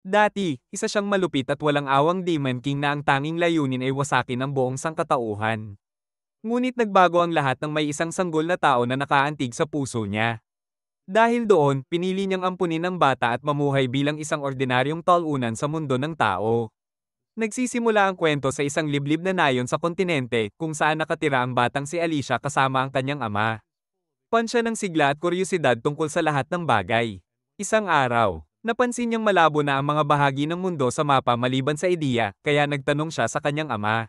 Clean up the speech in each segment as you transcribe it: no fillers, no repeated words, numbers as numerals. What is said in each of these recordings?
Dati, isa siyang malupit at walang awang Demon King na ang tanging layunin ay wasakin ang buong sangkatauhan. Ngunit nagbago ang lahat nang may isang sanggol na tao na nakaantig sa puso niya. Dahil doon, pinili niyang ampunin ang bata at mamuhay bilang isang ordinaryong talunan sa mundo ng tao. Nagsisimula ang kwento sa isang liblib na nayon sa kontinente kung saan nakatira ang batang si Alicia kasama ang kanyang ama. Pansya ng sigla at kuryosidad tungkol sa lahat ng bagay. Isang araw, napansin niyang malabo na ang mga bahagi ng mundo sa mapa maliban sa ideya, kaya nagtanong siya sa kanyang ama.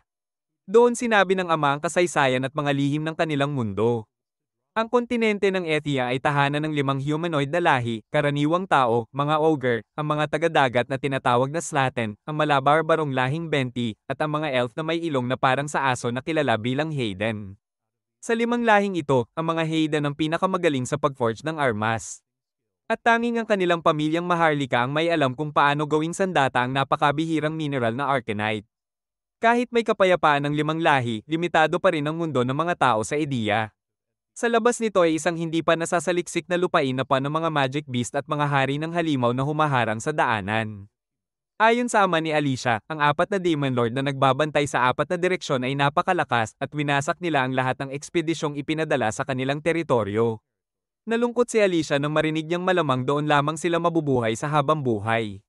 Doon sinabi ng ama ang kasaysayan at mga lihim ng kanilang mundo. Ang kontinente ng Ethia ay tahanan ng 5 humanoid na lahi, karaniwang tao, mga ogre, ang mga taga-dagat na tinatawag na Slaten, ang malabarbarong lahing Benti, at ang mga elf na may ilong na parang sa aso na kilala bilang Hayden. Sa 5 lahing ito, ang mga Hayden ang pinakamagaling sa pagforge ng armas. At tanging ang kanilang pamilyang Maharlika ang may alam kung paano gawing sandata ang napakabihirang mineral na Arcanite. Kahit may kapayapaan ng 5 lahi, limitado pa rin ang mundo ng mga tao sa ideya. Sa labas nito ay isang hindi pa nasasaliksik na lupain na ng mga magic beast at mga hari ng halimaw na humaharang sa daanan. Ayon sa ama ni Alicia, ang 4 na Demon Lord na nagbabantay sa 4 na direksyon ay napakalakas at winasak nila ang lahat ng ekspedisyong ipinadala sa kanilang teritoryo. Nalungkot si Alicia nang marinig niyang malamang doon lamang sila mabubuhay sa habang buhay.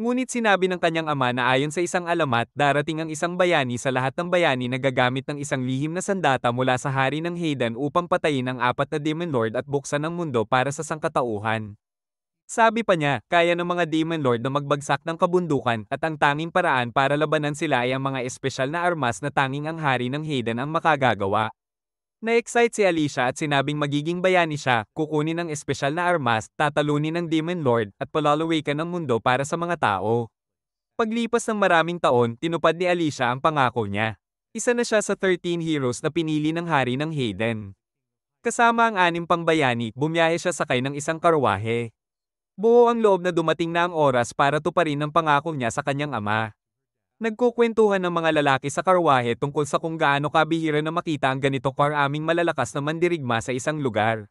Ngunit sinabi ng kanyang ama na ayon sa isang alamat, darating ang isang bayani sa lahat ng bayani na gagamit ng isang lihim na sandata mula sa hari ng Hayden upang patayin ang 4 na Demon Lord at buksan ang mundo para sa sangkatauhan. Sabi pa niya, kaya ng mga Demon Lord na magbagsak ng kabundukan at ang tanging paraan para labanan sila ay ang mga espesyal na armas na tanging ang hari ng Hayden ang makagagawa. Na-excite si Alicia at sinabing magiging bayani siya, kukunin ang espesyal na armas, tatalunin ng Demon Lord, at palalawikan ang mundo para sa mga tao. Paglipas ng maraming taon, tinupad ni Alicia ang pangako niya. Isa na siya sa 13 heroes na pinili ng hari ng Hayden. Kasama ang 6 pang bayani, bumiyahe siya sakay ng isang karwahe. Buo ang loob na dumating na ang oras para tuparin ang pangako niya sa kanyang ama. Nagkukwentuhan ng mga lalaki sa karwahe tungkol sa kung gaano kabihira na makita ang ganito karaming malalakas na mandirigma sa isang lugar.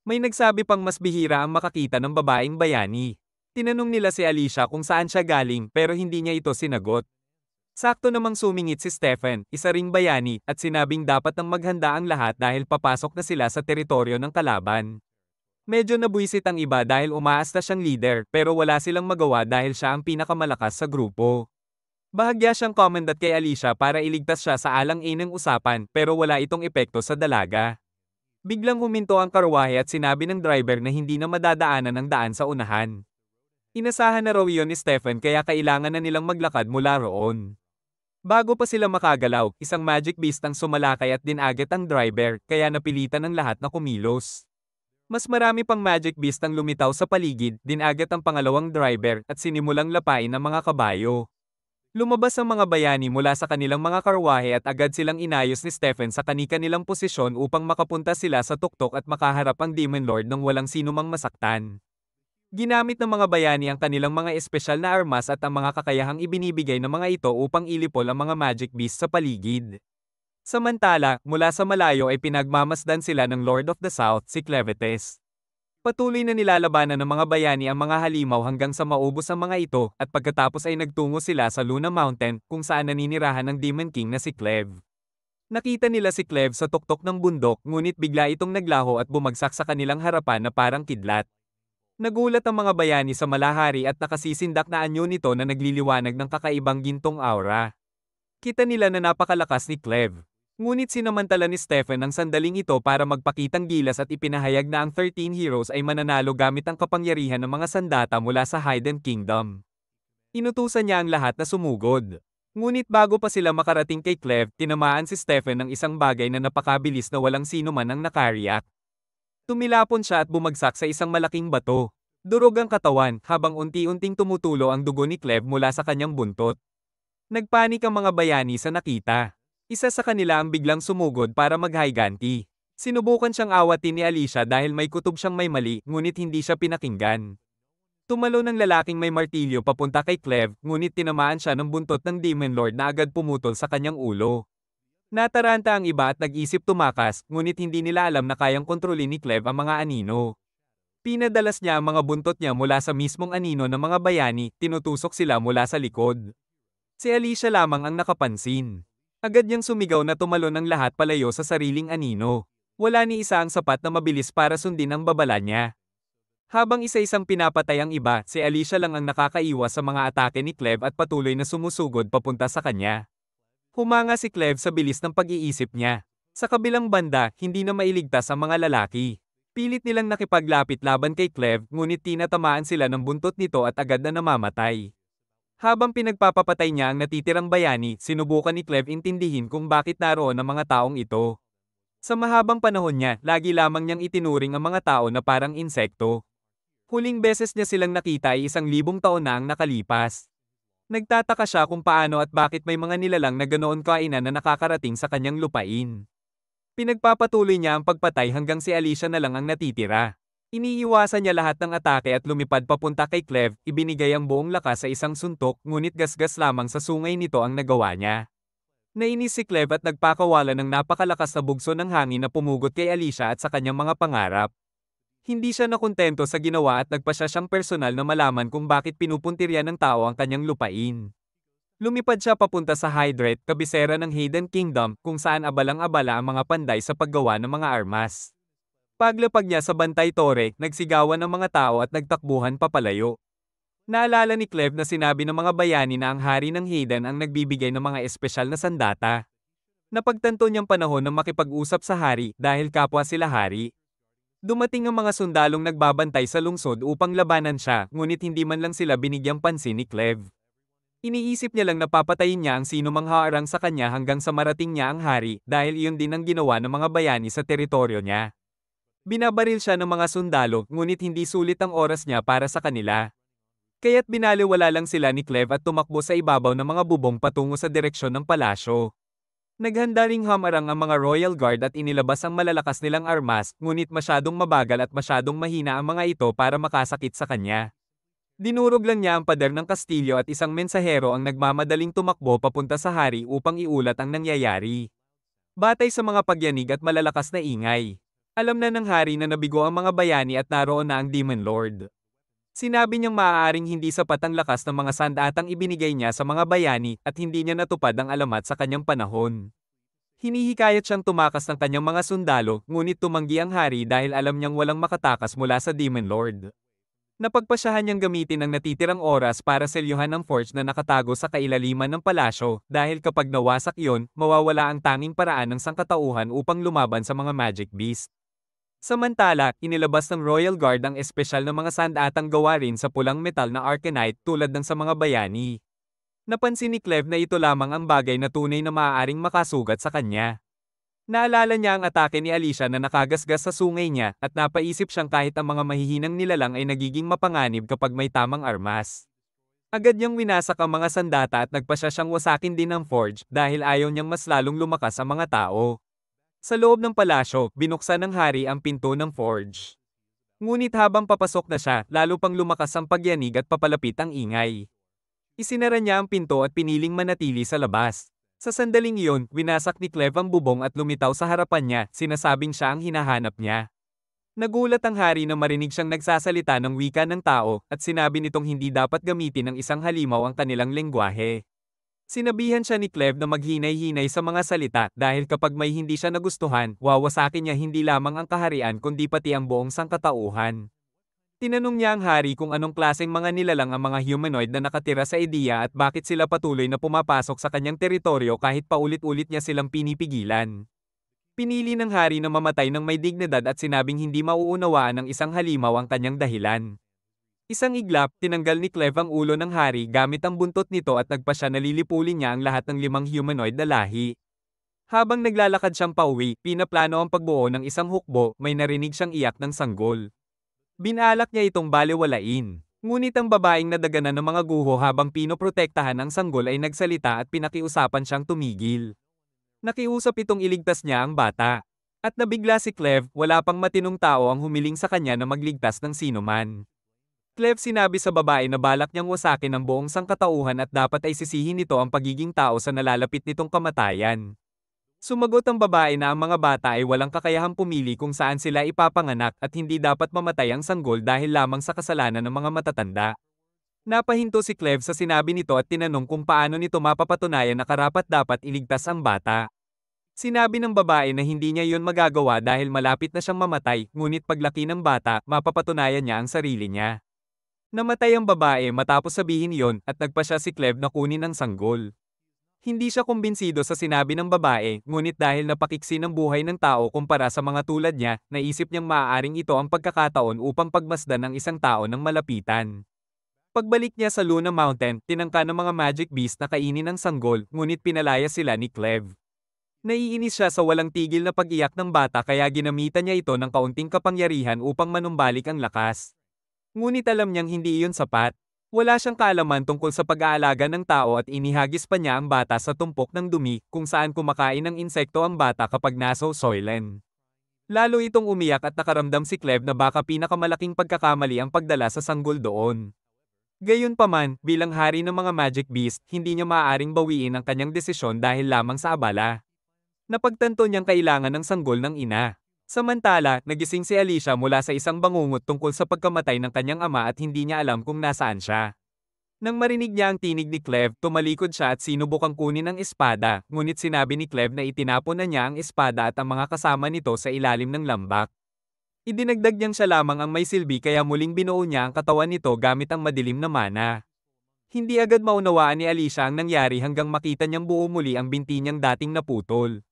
May nagsabi pang mas bihira ang makakita ng babaeng bayani. Tinanong nila si Alicia kung saan siya galing pero hindi niya ito sinagot. Sakto namang sumingit si Stephen, isa ring bayani, at sinabing dapat nang maghanda ang lahat dahil papasok na sila sa teritoryo ng kalaban. Medyo nabuisit ang iba dahil umaasta siyang leader pero wala silang magawa dahil siya ang pinakamalakas sa grupo. Bahagya siyang komandat kay Alicia para iligtas siya sa alang-inang usapan pero wala itong epekto sa dalaga. Biglang huminto ang karwahe at sinabi ng driver na hindi na madadaanan ang daan sa unahan. Inasahan na raw iyon ni Stephen kaya kailangan na nilang maglakad mula roon. Bago pa sila makagalaw, isang magic beast ang sumalakay at dinagat ang driver kaya napilitan ng lahat na kumilos. Mas marami pang magic beast ang lumitaw sa paligid, dinagat ang pangalawang driver at sinimulang lapain ang mga kabayo. Lumabas ang mga bayani mula sa kanilang mga karwahe at agad silang inayos ni Stephen sa kani-kanilang posisyon upang makapunta sila sa tuktok at makaharap ang Demon Lord nang walang sinumang masaktan. Ginamit ng mga bayani ang kanilang mga espesyal na armas at ang mga kakayahang ibinibigay ng mga ito upang ilipol ang mga magic beast sa paligid. Samantala, mula sa malayo ay pinagmamasdan sila ng Lord of the South, si Clevetes. Patuloy na nilalabanan ng mga bayani ang mga halimaw hanggang sa maubos ang mga ito, at pagkatapos ay nagtungo sila sa Luna Mountain kung saan naninirahan ng Demon King na si Cleve. Nakita nila si Cleve sa tuktok ng bundok ngunit bigla itong naglaho at bumagsak sa kanilang harapan na parang kidlat. Nagulat ang mga bayani sa malahari at nakasisindak na anyo nito na nagliliwanag ng kakaibang gintong aura. Kita nila na napakalakas ni Cleve. Ngunit sinamantala ni Stephen ang sandaling ito para magpakitang gilas at ipinahayag na ang 13 heroes ay mananalo gamit ang kapangyarihan ng mga sandata mula sa Hidden Kingdom. Inutusan niya ang lahat na sumugod. Ngunit bago pa sila makarating kay Cleve, tinamaan si Stephen ng isang bagay na napakabilis na walang sino man ang nakariyak. Tumilapon siya at bumagsak sa isang malaking bato. Durog ang katawan habang unti-unting tumutulo ang dugo ni Cleve mula sa kanyang buntot. Nagpanik ang mga bayani sa nakita. Isa sa kanila ang biglang sumugod para maghayganti. Sinubukan siyang awatin ni Alicia dahil may kutob siyang may mali, ngunit hindi siya pinakinggan. Tumalo ng lalaking may martilyo papunta kay Cleve, ngunit tinamaan siya ng buntot ng Demon Lord na agad pumutol sa kanyang ulo. Nataranta ang iba at nag-isip tumakas, ngunit hindi nila alam na kayang kontrolin ni Cleve ang mga anino. Pinadalas niya ang mga buntot niya mula sa mismong anino ng mga bayani, tinutusok sila mula sa likod. Si Alicia lamang ang nakapansin. Agad niyang sumigaw na tumalon ang lahat palayo sa sariling anino. Wala ni isa ang sapat na mabilis para sundin ang babala niya. Habang isa-isang pinapatay ang iba, si Alicia lang ang nakakaiwas sa mga atake ni Cleve at patuloy na sumusugod papunta sa kanya. Humanga si Cleve sa bilis ng pag-iisip niya. Sa kabilang banda, hindi na mailigtas ang mga lalaki. Pilit nilang nakipaglapit laban kay Cleve, ngunit tinatamaan sila ng buntot nito at agad na namamatay. Habang pinagpapapatay niya ang natitirang bayani, sinubukan ni Cleve intindihin kung bakit naroon ang mga taong ito. Sa mahabang panahon niya, lagi lamang niyang itinuring ang mga tao na parang insekto. Huling beses niya silang nakita ay 1,000 taon na ang nakalipas. Nagtataka siya kung paano at bakit may mga nilalang na ganoon kainan na nakakarating sa kanyang lupain. Pinagpapatuloy niya ang pagpatay hanggang si Alicia na lang ang natitira. Iniiwasan niya lahat ng atake at lumipad papunta kay Cleve, ibinigay ang buong lakas sa isang suntok, ngunit gasgas lamang sa sungay nito ang nagawa niya. Nainis si Cleve at nagpakawala ng napakalakas na bugso ng hangin na pumugot kay Alicia at sa kanyang mga pangarap. Hindi siya nakontento sa ginawa at nagpasya siyang personal na malaman kung bakit pinupuntirya ng tao ang kanyang lupain. Lumipad siya papunta sa Hydrate, kabisera ng Hayden Kingdom, kung saan abalang-abala ang mga panday sa paggawa ng mga armas. Paglapag niya sa Bantay Tore, nagsigawan ng mga tao at nagtakbuhan papalayo. Naalala ni Cleve na sinabi ng mga bayani na ang hari ng Hayden ang nagbibigay ng mga espesyal na sandata. Napagtanto niyang panahon na makipag-usap sa hari dahil kapwa sila hari. Dumating ang mga sundalong nagbabantay sa lungsod upang labanan siya, ngunit hindi man lang sila binigyang pansin ni Cleve. Iniisip niya lang na papatayin niya ang sino mang haarang sa kanya hanggang sa marating niya ang hari dahil iyon din ang ginawa ng mga bayani sa teritoryo niya. Binabaril siya ng mga sundalo, ngunit hindi sulit ang oras niya para sa kanila. Kaya't binaliwala lang sila ni Cleve at tumakbo sa ibabaw ng mga bubong patungo sa direksyon ng palasyo. Naghanda ring hamarang ang mga Royal Guard at inilabas ang malalakas nilang armas, ngunit masyadong mabagal at masyadong mahina ang mga ito para makasakit sa kanya. Dinurog lang niya ang pader ng kastilyo at isang mensahero ang nagmamadaling tumakbo papunta sa hari upang iulat ang nangyayari. Batay sa mga pagyanig at malalakas na ingay, alam na ng hari na nabigo ang mga bayani at naroon na ang Demon Lord. Sinabi niyang maaaring hindi sapat ang lakas ng mga sandatang ibinigay niya sa mga bayani at hindi niya natupad ang alamat sa kanyang panahon. Hinihikayat siyang tumakas ng kanyang mga sundalo, ngunit tumanggi ang hari dahil alam niyang walang makatakas mula sa Demon Lord. Napagpasyahan niyang gamitin ang natitirang oras para selyuhan ang forge na nakatago sa kailaliman ng palasyo dahil kapag nawasak iyon, mawawala ang tanging paraan ng sangkatauhan upang lumaban sa mga magic beast. Samantala, inilabas ng Royal Guard ang espesyal na mga sandatang gawa rin sa pulang metal na Arcanite tulad ng sa mga bayani. Napansin ni Cleve na ito lamang ang bagay na tunay na maaaring makasugat sa kanya. Naalala niya ang atake ni Alicia na nakagasgas sa sungay niya at napaisip siyang kahit ang mga mahihinang nilalang ay nagiging mapanganib kapag may tamang armas. Agad niyang winasak ang mga sandata at nagpasya siyang wasakin din ang forge dahil ayaw niyang mas lalong lumakas ang mga tao. Sa loob ng palasyo, binuksan ng hari ang pinto ng forge. Ngunit habang papasok na siya, lalo pang lumakas ang pagyanig at papalapit ang ingay. Isinara niya ang pinto at piniling manatili sa labas. Sa sandaling iyon, winasak ni Cleve ang bubong at lumitaw sa harapan niya, sinasabing siya ang hinahanap niya. Nagulat ang hari na marinig siyang nagsasalita ng wika ng tao at sinabi nitong hindi dapat gamitin ng isang halimaw ang kanilang lengguwahe. Sinabihan siya ni Cleve na maghinay-hinay sa mga salita dahil kapag may hindi siya nagustuhan, wawasakin niya hindi lamang ang kaharian kundi pati ang buong sangkatauhan. Tinanong niya ang hari kung anong klaseng mga nilalang ang mga humanoid na nakatira sa ideya at bakit sila patuloy na pumapasok sa kanyang teritoryo kahit paulit-ulit niya silang pinipigilan. Pinili ng hari na mamatay ng may dignidad at sinabing hindi mauunawaan ng isang halimaw ang kanyang dahilan. Isang iglap, tinanggal ni Cleve ang ulo ng hari gamit ang buntot nito at nagpasya na lilipulin niya ang lahat ng 5 humanoid na lahi. Habang naglalakad siyang pauwi, pinaplano ang pagbuo ng isang hukbo, may narinig siyang iyak ng sanggol. Binalak niya itong balewalain. Ngunit ang babaeng nadaganan ng mga guho habang pinoprotektahan ang sanggol ay nagsalita at pinakiusapan siyang tumigil. Nakiusap itong iligtas niya ang bata. At nabigla si Cleve, wala pang matinong tao ang humiling sa kanya na magligtas ng sinuman. Cleve sinabi sa babae na balak niyang wasakin ang buong sangkatauhan at dapat ay sisihin nito ang pagiging tao sa nalalapit nitong kamatayan. Sumagot ang babae na ang mga bata ay walang kakayahang pumili kung saan sila ipapanganak at hindi dapat mamatay ang sanggol dahil lamang sa kasalanan ng mga matatanda. Napahinto si Cleve sa sinabi nito at tinanong kung paano nito mapapatunayan na karapat-dapat iligtas ang bata. Sinabi ng babae na hindi niya yun magagawa dahil malapit na siyang mamatay, ngunit paglaki ng bata, mapapatunayan niya ang sarili niya. Namatay ang babae matapos sabihin yon at nagpa siya si Cleve na kunin ang sanggol. Hindi siya kumbinsido sa sinabi ng babae, ngunit dahil napakiksi ng buhay ng tao kumpara sa mga tulad niya, naisip niyang maaaring ito ang pagkakataon upang pagmasdan ng isang tao ng malapitan. Pagbalik niya sa Luna Mountain, tinangka ng mga Magic Beast na kainin ang sanggol, ngunit pinalaya sila ni Cleve. Naiinis siya sa walang tigil na pag-iyak ng bata kaya ginamitan niya ito ng kaunting kapangyarihan upang manumbalik ang lakas. Ngunit alam niyang hindi iyon sapat. Wala siyang kaalaman tungkol sa pag-aalaga ng tao at inihagis pa niya ang bata sa tumpok ng dumi kung saan kumakain ng insekto ang bata kapag nasa soilen. Lalo itong umiyak at nakaramdam si Cleve na baka pinakamalaking pagkakamali ang pagdala sa sanggol doon. Gayunpaman, bilang hari ng mga Magic Beast, hindi niya maaaring bawiin ang kanyang desisyon dahil lamang sa abala. Napagtanto niyang kailangan ng sanggol ng ina. Samantala, nagising si Alicia mula sa isang bangungot tungkol sa pagkamatay ng kanyang ama at hindi niya alam kung nasaan siya. Nang marinig niya ang tinig ni Cleve, tumalikod siya at sinubukang kunin ang espada, ngunit sinabi ni Cleve na itinapon na niya ang espada at ang mga kasama nito sa ilalim ng lambak. Idinagdag niyang siya lamang ang may silbi kaya muling binuo niya ang katawan nito gamit ang madilim na mana. Hindi agad maunawaan ni Alicia ang nangyari hanggang makita niyang buo muli ang binti niyang dating naputol.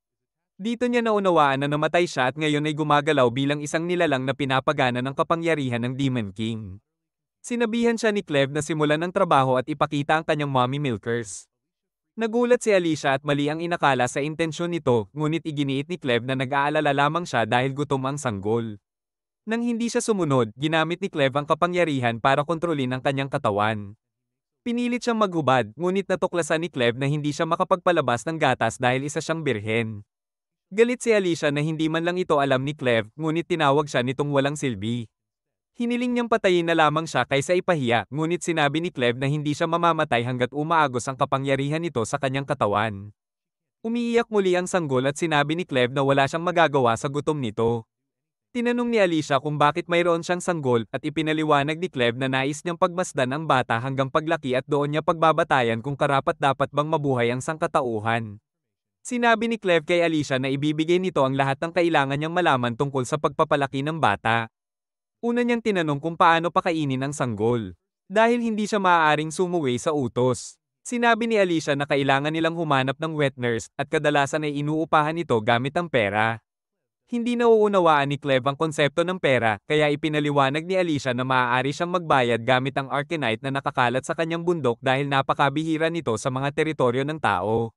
Dito niya naunawaan na namatay siya at ngayon ay gumagalaw bilang isang nilalang na pinapagana ng kapangyarihan ng Demon King. Sinabihan siya ni Cleve na simulan ang trabaho at ipakita ang kanyang mommy milkers. Nagulat si Alicia at mali ang inakala sa intensyon nito, ngunit iginiit ni Cleve na nag-aalala lamang siya dahil gutom ang sanggol. Nang hindi siya sumunod, ginamit ni Cleve ang kapangyarihan para kontrolin ang kanyang katawan. Pinilit siyang maghubad, ngunit natuklasan ni Cleve na hindi siya makapagpalabas ng gatas dahil isa siyang birhen. Galit si Alicia na hindi man lang ito alam ni Cleve, ngunit tinawag siya nitong walang silbi. Hiniling niyang patayin na lamang siya kaysa ipahiya, ngunit sinabi ni Cleve na hindi siya mamamatay hanggat umaagos ang kapangyarihan nito sa kanyang katawan. Umiiyak muli ang sanggol at sinabi ni Cleve na wala siyang magagawa sa gutom nito. Tinanong ni Alicia kung bakit mayroon siyang sanggol at ipinaliwanag ni Cleve na nais niyang pagmasdan ang bata hanggang paglaki at doon niya pagbabatayan kung karapat-dapat bang mabuhay ang sangkatauhan. Sinabi ni Cleve kay Alicia na ibibigay nito ang lahat ng kailangan niyang malaman tungkol sa pagpapalaki ng bata. Una niyang tinanong kung paano pakainin ang sanggol. Dahil hindi siya maaaring sumuway sa utos. Sinabi ni Alicia na kailangan nilang humanap ng wet nurse at kadalasan ay inuupahan ito gamit ang pera. Hindi nauunawaan ni Cleve ang konsepto ng pera, kaya ipinaliwanag ni Alicia na maaari siyang magbayad gamit ang Arcanite na nakakalat sa kanyang bundok dahil napakabihira nito sa mga teritoryo ng tao.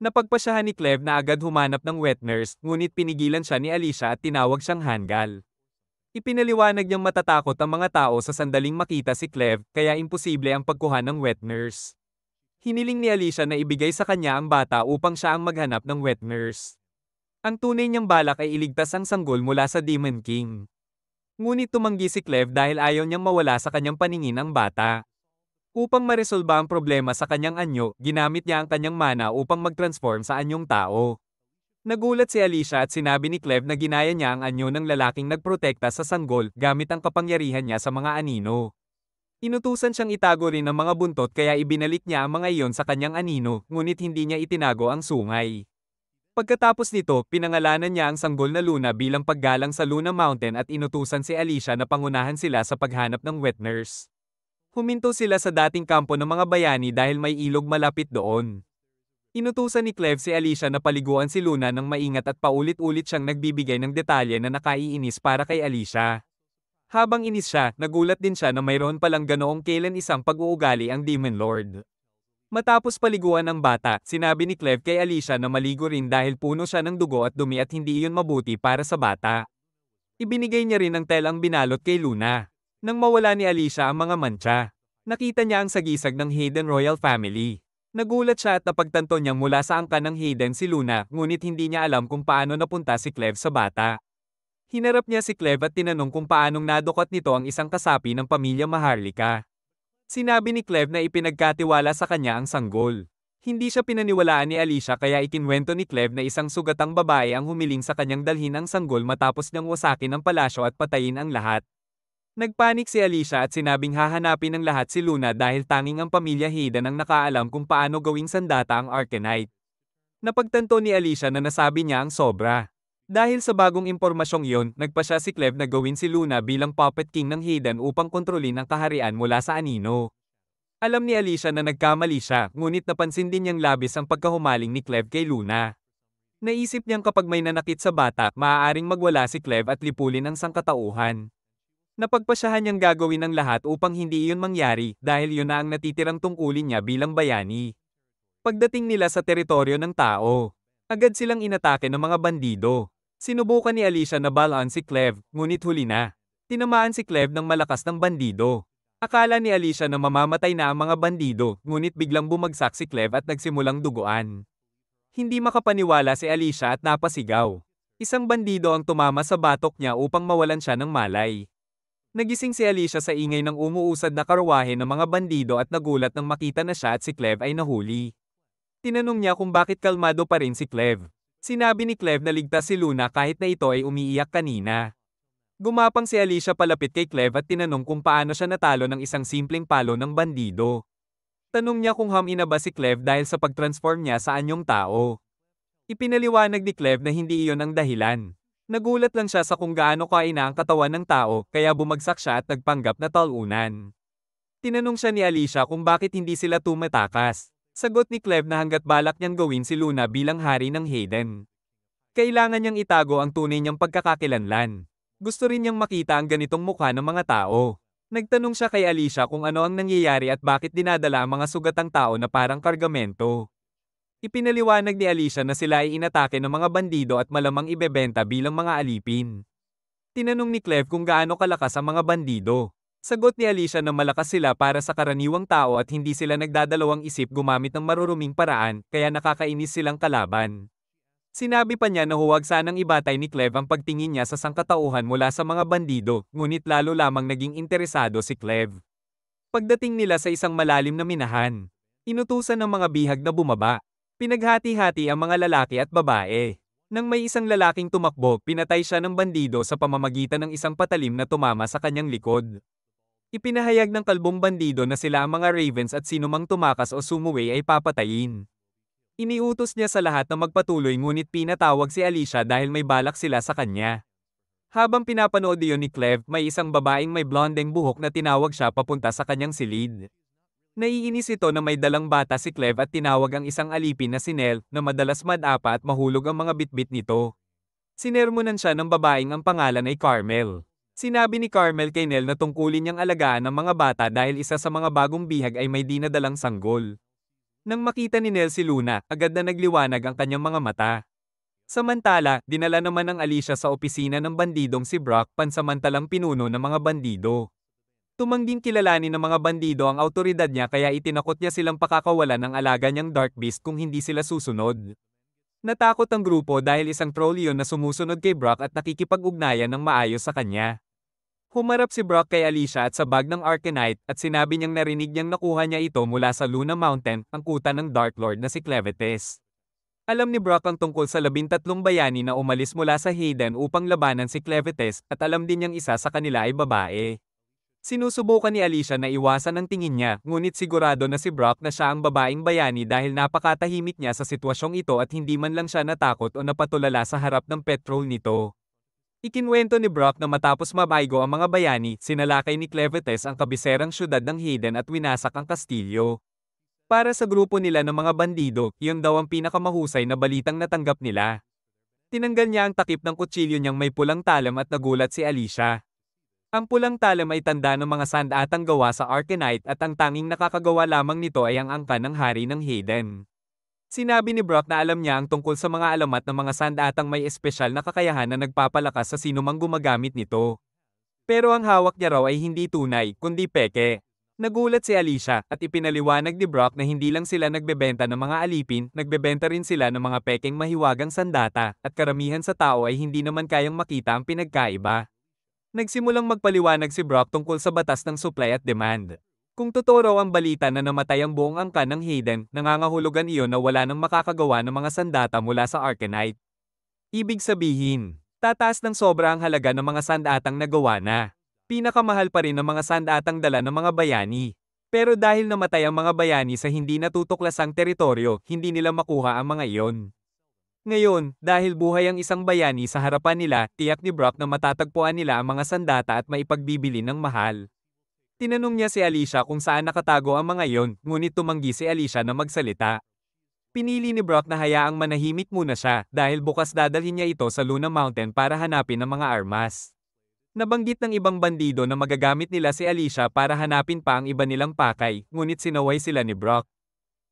Napagpasyahan ni Cleve na agad humanap ng wet nurse, ngunit pinigilan siya ni Alicia at tinawag siyang Hangal. Ipinaliwanag niyang matatakot ang mga tao sa sandaling makita si Cleve, kaya imposible ang pagkuha ng wet nurse. Hiniling ni Alicia na ibigay sa kanya ang bata upang siya ang maghanap ng wet nurse. Ang tunay niyang balak ay iligtas ang sanggol mula sa Demon King. Ngunit tumanggi si Cleve dahil ayaw niyang mawala sa kanyang paningin ang bata. Upang maresolba ang problema sa kanyang anyo, ginamit niya ang kanyang mana upang mag-transform sa anyong tao. Nagulat si Alicia at sinabi ni Cleve na ginaya niya ang anyo ng lalaking nagprotekta sa sanggol gamit ang kapangyarihan niya sa mga anino. Inutusan siyang itago rin ang mga buntot kaya ibinalik niya ang mga iyon sa kanyang anino, ngunit hindi niya itinago ang sungay. Pagkatapos nito, pinangalanan niya ang sanggol na Luna bilang paggalang sa Luna Mountain at inutusan si Alicia na pangunahan sila sa paghanap ng wet nurse. Huminto sila sa dating kampo ng mga bayani dahil may ilog malapit doon. Inutusan ni Cleve si Alicia na paliguan si Luna ng maingat at paulit-ulit siyang nagbibigay ng detalye na nakaiinis para kay Alicia. Habang inis siya, nagulat din siya na mayroon palang ganoong kailan isang pag-uugali ang Demon Lord. Matapos paliguan ang bata, sinabi ni Cleve kay Alicia na maligo rin dahil puno siya ng dugo at dumi at hindi iyon mabuti para sa bata. Ibinigay niya rin ang telang binalot kay Luna. Nang mawala ni Alicia ang mga mantsa, nakita niya ang sagisag ng Hayden Royal Family. Nagulat siya at napagtanto niyang mula sa angkan ng Hayden si Luna, ngunit hindi niya alam kung paano napunta si Cleve sa bata. Hinarap niya si Cleve at tinanong kung paanong nadukot nito ang isang kasapi ng pamilya Maharlika. Sinabi ni Cleve na ipinagkatiwala sa kanya ang sanggol. Hindi siya pinaniwalaan ni Alicia kaya ikinwento ni Cleve na isang sugatang babae ang humiling sa kanyang dalhin ang sanggol matapos niyang wasakin ang palasyo at patayin ang lahat. Nagpanik si Alicia at sinabing hahanapin ng lahat si Luna dahil tanging ang pamilya Hayden ang nakaalam kung paano gawing sandata ang Arcanite. Napagtanto ni Alicia na nasabi niya ang sobra. Dahil sa bagong impormasyong iyon, nagpa siya si Cleve na gawin si Luna bilang puppet king ng Hayden upang kontrolin ang kaharian mula sa anino. Alam ni Alicia na nagkamali siya, ngunit napansin din niyang labis ang pagkahumaling ni Cleve kay Luna. Naisip niyang kapag may nanakit sa bata, maaaring magwala si Cleve at lipulin ang sangkatauhan. Napagpasyahan niyang gagawin ang lahat upang hindi iyon mangyari dahil yun na ang natitirang tungkulin niya bilang bayani. Pagdating nila sa teritoryo ng tao, agad silang inatake ng mga bandido. Sinubukan ni Alicia na balaan si Cleve, ngunit huli na. Tinamaan si Cleve ng malakas ng bandido. Akala ni Alicia na mamamatay na ang mga bandido, ngunit biglang bumagsak si Cleve at nagsimulang duguan. Hindi makapaniwala si Alicia at napasigaw. Isang bandido ang tumama sa batok niya upang mawalan siya ng malay. Nagising si Alicia sa ingay ng umuusad na karwahe ng mga bandido at nagulat nang makita na siya at si Cleve ay nahuli. Tinanong niya kung bakit kalmado pa rin si Cleve. Sinabi ni Cleve na ligtas si Luna kahit na ito ay umiiyak kanina. Gumapang si Alicia palapit kay Cleve at tinanong kung paano siya natalo ng isang simpleng palo ng bandido. Tanong niya kung hamina ba si Cleve dahil sa pag-transform niya sa anyong tao. Ipinaliwanag ni Cleve na hindi iyon ang dahilan. Nagulat lang siya sa kung gaano kaina ang katawan ng tao, kaya bumagsak siya at nagpanggap na talunan. Tinanong siya ni Alicia kung bakit hindi sila tumatakas. Sagot ni Cleve na hanggat balak niyang gawin si Luna bilang hari ng Hayden. Kailangan niyang itago ang tunay niyang pagkakakilanlan. Gusto rin niyang makita ang ganitong mukha ng mga tao. Nagtanong siya kay Alicia kung ano ang nangyayari at bakit dinadala ang mga sugatang tao na parang kargamento. Ipinaliwanag ni Alicia na sila ay inatake ng mga bandido at malamang ibebenta bilang mga alipin. Tinanong ni Cleve kung gaano kalakas ang mga bandido. Sagot ni Alicia na malakas sila para sa karaniwang tao at hindi sila nagdadalawang isip gumamit ng maruruming paraan, kaya nakakainis silang kalaban. Sinabi pa niya na huwag sanang ibatay ni Cleve ang pagtingin niya sa sangkatauhan mula sa mga bandido, ngunit lalo lamang naging interesado si Cleve. Pagdating nila sa isang malalim na minahan, inutusan ng mga bihag na bumaba. Pinaghati-hati ang mga lalaki at babae. Nang may isang lalaking tumakbo, pinatay siya ng bandido sa pamamagitan ng isang patalim na tumama sa kanyang likod. Ipinahayag ng kalbong bandido na sila ang mga Ravens at sinumang tumakas o sumuway ay papatayin. Iniutos niya sa lahat na magpatuloy ngunit pinatawag si Alicia dahil may balak sila sa kanya. Habang pinapanood iyon ni Cleve, may isang babaeng may blondeng buhok na tinawag siya papunta sa kanyang silid. Naiinis ito na may dalang bata si Cleve at tinawag ang isang alipin na si Nell na madalas madapa at mahulog ang mga bitbit nito. Sinermonan siya ng babaeng ang pangalan ay Carmel. Sinabi ni Carmel kay Nell na tungkulin niyang alagaan ang mga bata dahil isa sa mga bagong bihag ay may dinadalang sanggol. Nang makita ni Nell si Luna, agad na nagliwanag ang kanyang mga mata. Samantala, dinala naman ng Alicia sa opisina ng bandidong si Brock, pansamantalang pinuno ng mga bandido. Tumangging kilalanin ng mga bandido ang awtoridad niya kaya itinakot niya silang pakakawalan ng alaga niyang Dark Beast kung hindi sila susunod. Natakot ang grupo dahil isang troll yun na sumusunod kay Brock at nakikipag-ugnayan ng maayos sa kanya. Humarap si Brock kay Alicia at sa bag ng Arcanite at sinabi niyang narinig niyang nakuha niya ito mula sa Luna Mountain, ang kuta ng Dark Lord na si Clevetes. Alam ni Brock ang tungkol sa 13 bayani na umalis mula sa Hayden upang labanan si Clevetes at alam din niyang isa sa kanila ay babae. Sinusubukan ni Alicia na iwasan ang tingin niya, ngunit sigurado na si Brock na siya ang babaeng bayani dahil napakatahimik niya sa sitwasyong ito at hindi man lang siya natakot o napatulala sa harap ng petrol nito. Ikinwento ni Brock na matapos mabaigo ang mga bayani, sinalakay ni Clevetes ang kabiserang syudad ng Hayden at winasak ang kastilyo. Para sa grupo nila ng mga bandido, iyon daw ang pinakamahusay na balitang natanggap nila. Tinanggal niya ang takip ng kutsilyo niyang may pulang talam at nagulat si Alicia. Ang pulang talam ay tanda ng mga sandatang gawa sa Arcanite at ang tanging nakakagawa lamang nito ay ang angkan ng hari ng Hayden. Sinabi ni Brock na alam niya ang tungkol sa mga alamat ng mga sandatang may espesyal na kakayahan na nagpapalakas sa sinumang gumagamit nito. Pero ang hawak niya raw ay hindi tunay, kundi peke. Nagulat si Alicia at ipinaliwanag ni Brock na hindi lang sila nagbebenta ng mga alipin, nagbebenta rin sila ng mga pekeng mahiwagang sandata at karamihan sa tao ay hindi naman kayang makita ang pinagkaiba. Nagsimulang magpaliwanag si Brock tungkol sa batas ng supply at demand. Kung totoo raw ang balita na namatay ang buong angkan ng Hayden, nangangahulugan iyon na wala nang makakagawa ng mga sandata mula sa Arcanite. Ibig sabihin, tataas ng sobra ang halaga ng mga sandatang nagawa na. Pinakamahal pa rin ang mga sandatang dala ng mga bayani. Pero dahil namatay ang mga bayani sa hindi natutuklasang teritoryo, hindi nila makuha ang mga iyon. Ngayon, dahil buhay ang isang bayani sa harapan nila, tiyak ni Brock na matatagpuan nila ang mga sandata at maipagbibili ng mahal. Tinanong niya si Alicia kung saan nakatago ang mga iyon, ngunit tumanggi si Alicia na magsalita. Pinili ni Brock na hayaang manahimik muna siya dahil bukas dadalhin niya ito sa Luna Mountain para hanapin ang mga armas. Nabanggit ng ibang bandido na magagamit nila si Alicia para hanapin pa ang iba nilang pakay, ngunit sinaway sila ni Brock.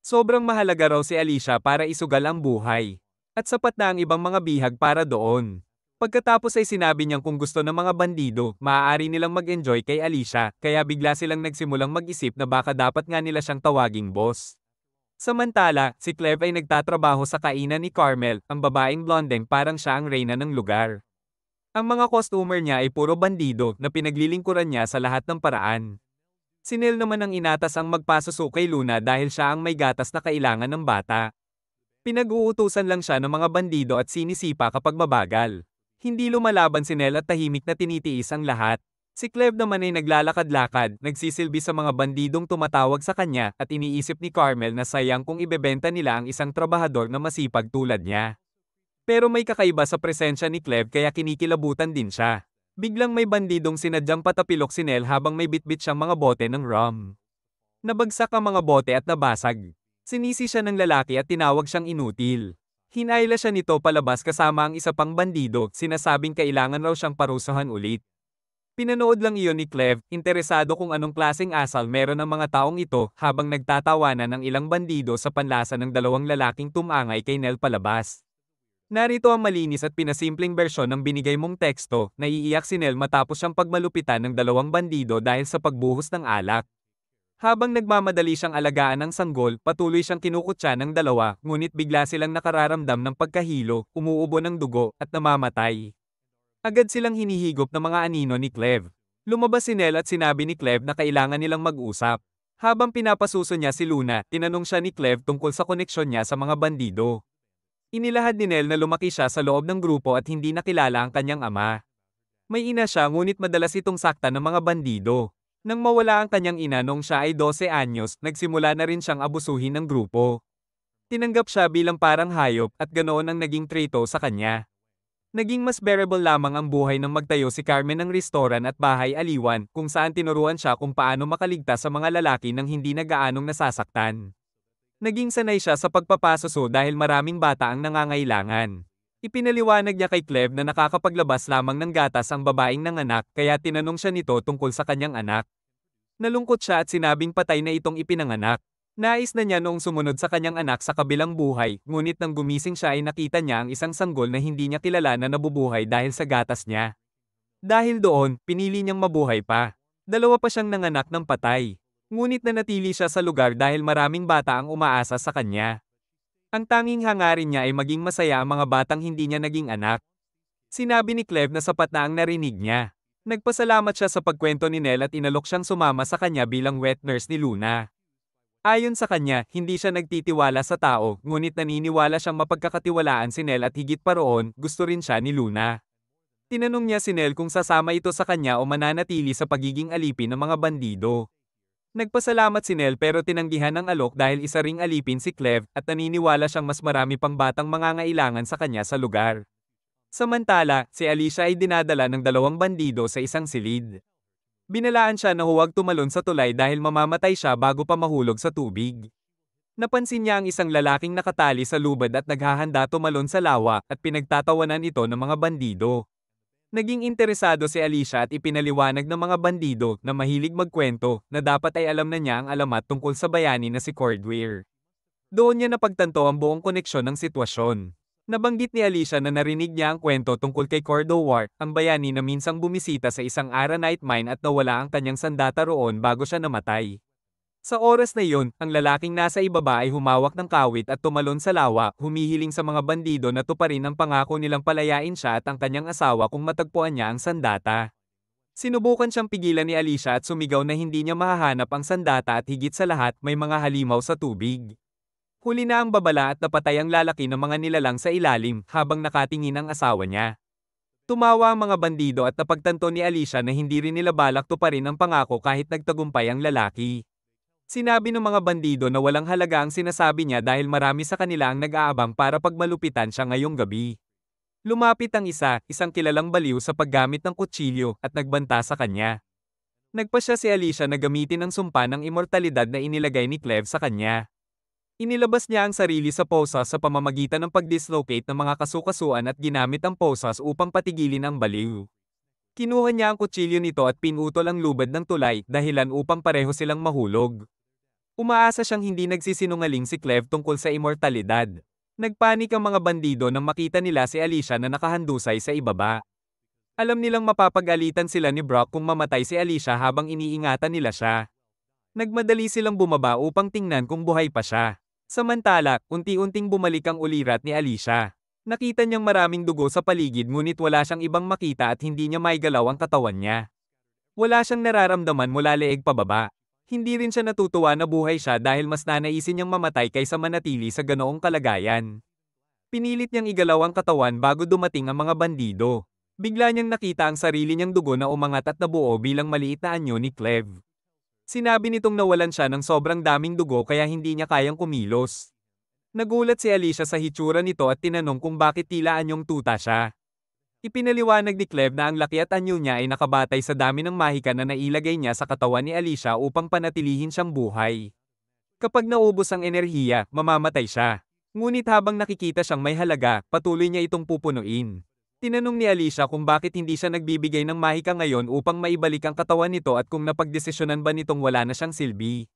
Sobrang mahalaga raw si Alicia para isugal ang buhay. At sapat na ang ibang mga bihag para doon. Pagkatapos ay sinabi niyang kung gusto ng mga bandido, maaari nilang mag-enjoy kay Alicia, kaya bigla silang nagsimulang mag-isip na baka dapat nga nila siyang tawaging boss. Samantala, si Cleve ay nagtatrabaho sa kainan ni Carmel, ang babaeng blondeng parang siya ang reyna ng lugar. Ang mga customer niya ay puro bandido na pinaglilingkuran niya sa lahat ng paraan. Si Nell naman ang inatas ang magpasuso kay Luna dahil siya ang may gatas na kailangan ng bata. Pinag-uutusan lang siya ng mga bandido at sinisipa kapag mabagal. Hindi lumalaban si Nell at tahimik na tinitiis ang lahat. Si Cleve naman ay naglalakad-lakad, nagsisilbi sa mga bandidong tumatawag sa kanya at iniisip ni Carmel na sayang kung ibebenta nila ang isang trabahador na masipag tulad niya. Pero may kakaiba sa presensya ni Cleve kaya kinikilabutan din siya. Biglang may bandidong sinadyang patapilok si Nell habang may bitbit siyang mga bote ng rum. Nabagsak ang mga bote at nabasag. Sinisi siya ng lalaki at tinawag siyang inutil. Hinayla siya nito palabas kasama ang isa pang bandido, sinasabing kailangan raw siyang parusahan ulit. Pinanood lang iyon ni Cleve, interesado kung anong klaseng asal meron ang mga taong ito habang nagtatawanan ng ilang bandido sa panlasa ng dalawang lalaking tumangay kay Nell palabas. Narito ang malinis at pinasimpleng bersyon ng binigay mong teksto, naiiyak si Nell matapos siyang pagmalupitan ng dalawang bandido dahil sa pagbuhos ng alak. Habang nagmamadali siyang alagaan ng sanggol, patuloy siyang kinukutya ng dalawa, ngunit bigla silang nakararamdam ng pagkahilo, umuubo ng dugo, at namamatay. Agad silang hinihigop ng mga anino ni Cleve. Lumabas si Nell at sinabi ni Cleve na kailangan nilang mag-usap. Habang pinapasuso niya si Luna, tinanong siya ni Cleve tungkol sa koneksyon niya sa mga bandido. Inilahad ni Nell na lumaki siya sa loob ng grupo at hindi nakilala ang kanyang ama. May ina siya ngunit madalas itong sakta ng mga bandido. Nang mawala ang kanyang ina noong siya ay 12 anyos, nagsimula na rin siyang abusuhin ng grupo. Tinanggap siya bilang parang hayop at ganoon ang naging treto sa kanya. Naging mas bearable lamang ang buhay nang magtayo si Carmen ng restoran at bahay aliwan kung saan tinuruan siya kung paano makaligtas sa mga lalaki nang hindi na gaanong nasasaktan. Naging sanay siya sa pagpapasuso dahil maraming bata ang nangangailangan. Ipinaliwanag niya kay Cleve na nakakapaglabas lamang ng gatas ang babaeng nanganak kaya tinanong siya nito tungkol sa kanyang anak. Nalungkot siya at sinabing patay na itong ipinanganak. Nais na niya noong sumunod sa kanyang anak sa kabilang buhay, ngunit nang gumising siya ay nakita niya ang isang sanggol na hindi niya kilala na nabubuhay dahil sa gatas niya. Dahil doon, pinili niyang mabuhay pa. Dalawa pa siyang nanganak ng patay. Ngunit nanatili siya sa lugar dahil maraming bata ang umaasa sa kanya. Ang tanging hangarin niya ay maging masaya ang mga batang hindi niya naging anak. Sinabi ni Cleve na sapat na ang narinig niya. Nagpasalamat siya sa pagkwento ni Nell at inalok siyang sumama sa kanya bilang wet nurse ni Luna. Ayon sa kanya, hindi siya nagtitiwala sa tao, ngunit naniniwala siyang mapagkakatiwalaan si Nell at higit pa roon, gusto rin siya ni Luna. Tinanong niya si Nell kung sasama ito sa kanya o mananatili sa pagiging alipin ng mga bandido. Nagpasalamat si Nell pero tinanggihan ng alok dahil isa ring alipin si Cleve at naniniwala siyang mas marami pang batang mangangailangan sa kanya sa lugar. Samantala, si Alicia ay dinadala ng dalawang bandido sa isang silid. Binalaan siya na huwag tumalon sa tulay dahil mamamatay siya bago pa mahulog sa tubig. Napansin niya ang isang lalaking nakatali sa lubad at naghahanda tumalon sa lawa at pinagtatawanan ito ng mga bandido. Naging interesado si Alicia at ipinaliwanag ng mga bandido na mahilig magkwento na dapat ay alam na niya ang alamat tungkol sa bayani na si Cordweir. Doon niya napagtanto ang buong koneksyon ng sitwasyon. Nabanggit ni Alicia na narinig niya ang kwento tungkol kay Cordowar, ang bayani na minsang bumisita sa isang Aranite mine at nawala ang kanyang sandata roon bago siya namatay. Sa oras na iyon, ang lalaking nasa ibaba ay humawak ng kawit at tumalon sa lawa, humihiling sa mga bandido na tuparin ang pangako nilang palayain siya at ang kanyang asawa kung matagpuan niya ang sandata. Sinubukan siyang pigilan ni Alicia at sumigaw na hindi niya mahahanap ang sandata at higit sa lahat may mga halimaw sa tubig. Huli na ang babala at napatay ang lalaki ng mga nilalang sa ilalim habang nakatingin ang asawa niya. Tumawa ang mga bandido at napagtanto ni Alicia na hindi rin nila balak tuparin ang pangako kahit nagtagumpay ang lalaki. Sinabi ng mga bandido na walang halaga ang sinasabi niya dahil marami sa kanila ang nag-aabang para pagmalupitan siya ngayong gabi. Lumapit ang isang kilalang baliw sa paggamit ng kutsilyo at nagbanta sa kanya. Nagpasya si Alicia na gamitin ang sumpa ng immortalidad na inilagay ni Cleve sa kanya. Inilabas niya ang sarili sa posas sa pamamagitan ng pag-dislocate ng mga kasukasuan at ginamit ang posas upang patigilin ang baliw. Kinuha niya ang kutsilyo nito at pinutol ang lubad ng tulay dahilan upang pareho silang mahulog. Umaasa siyang hindi nagsisinungaling si Cleve tungkol sa immortalidad. Nagpanik ang mga bandido nang makita nila si Alicia na nakahandusay sa ibaba. Alam nilang mapapagalitan sila ni Brock kung mamatay si Alicia habang iniingatan nila siya. Nagmadali silang bumaba upang tingnan kung buhay pa siya. Samantala, unti-unting bumalik ang ulirat ni Alicia. Nakita niyang maraming dugo sa paligid ngunit wala siyang ibang makita at hindi niya maigalaw ang katawan niya. Wala siyang nararamdaman mula leeg pababa. Hindi rin siya natutuwa na buhay siya dahil mas nanaisin niyang mamatay kaysa manatili sa ganoong kalagayan. Pinilit niyang igalaw ang katawan bago dumating ang mga bandido. Bigla niyang nakita ang sarili niyang dugo na umangat at nabuo bilang maliit na anyo ni Cleve. Sinabi nitong nawalan siya ng sobrang daming dugo kaya hindi niya kayang kumilos. Nagulat si Alicia sa hitsura nito at tinanong kung bakit tila anyong tuta siya. Ipinaliwanag ni Cleve na ang laki at anyo niya ay nakabatay sa dami ng mahika na nailagay niya sa katawan ni Alicia upang panatilihin siyang buhay. Kapag naubos ang enerhiya, mamamatay siya. Ngunit habang nakikita siyang may halaga, patuloy niya itong pupunuin. Tinanong ni Alicia kung bakit hindi siya nagbibigay ng mahika ngayon upang maibalik ang katawan nito at kung napagdesisyonan ba nitong wala na siyang silbi.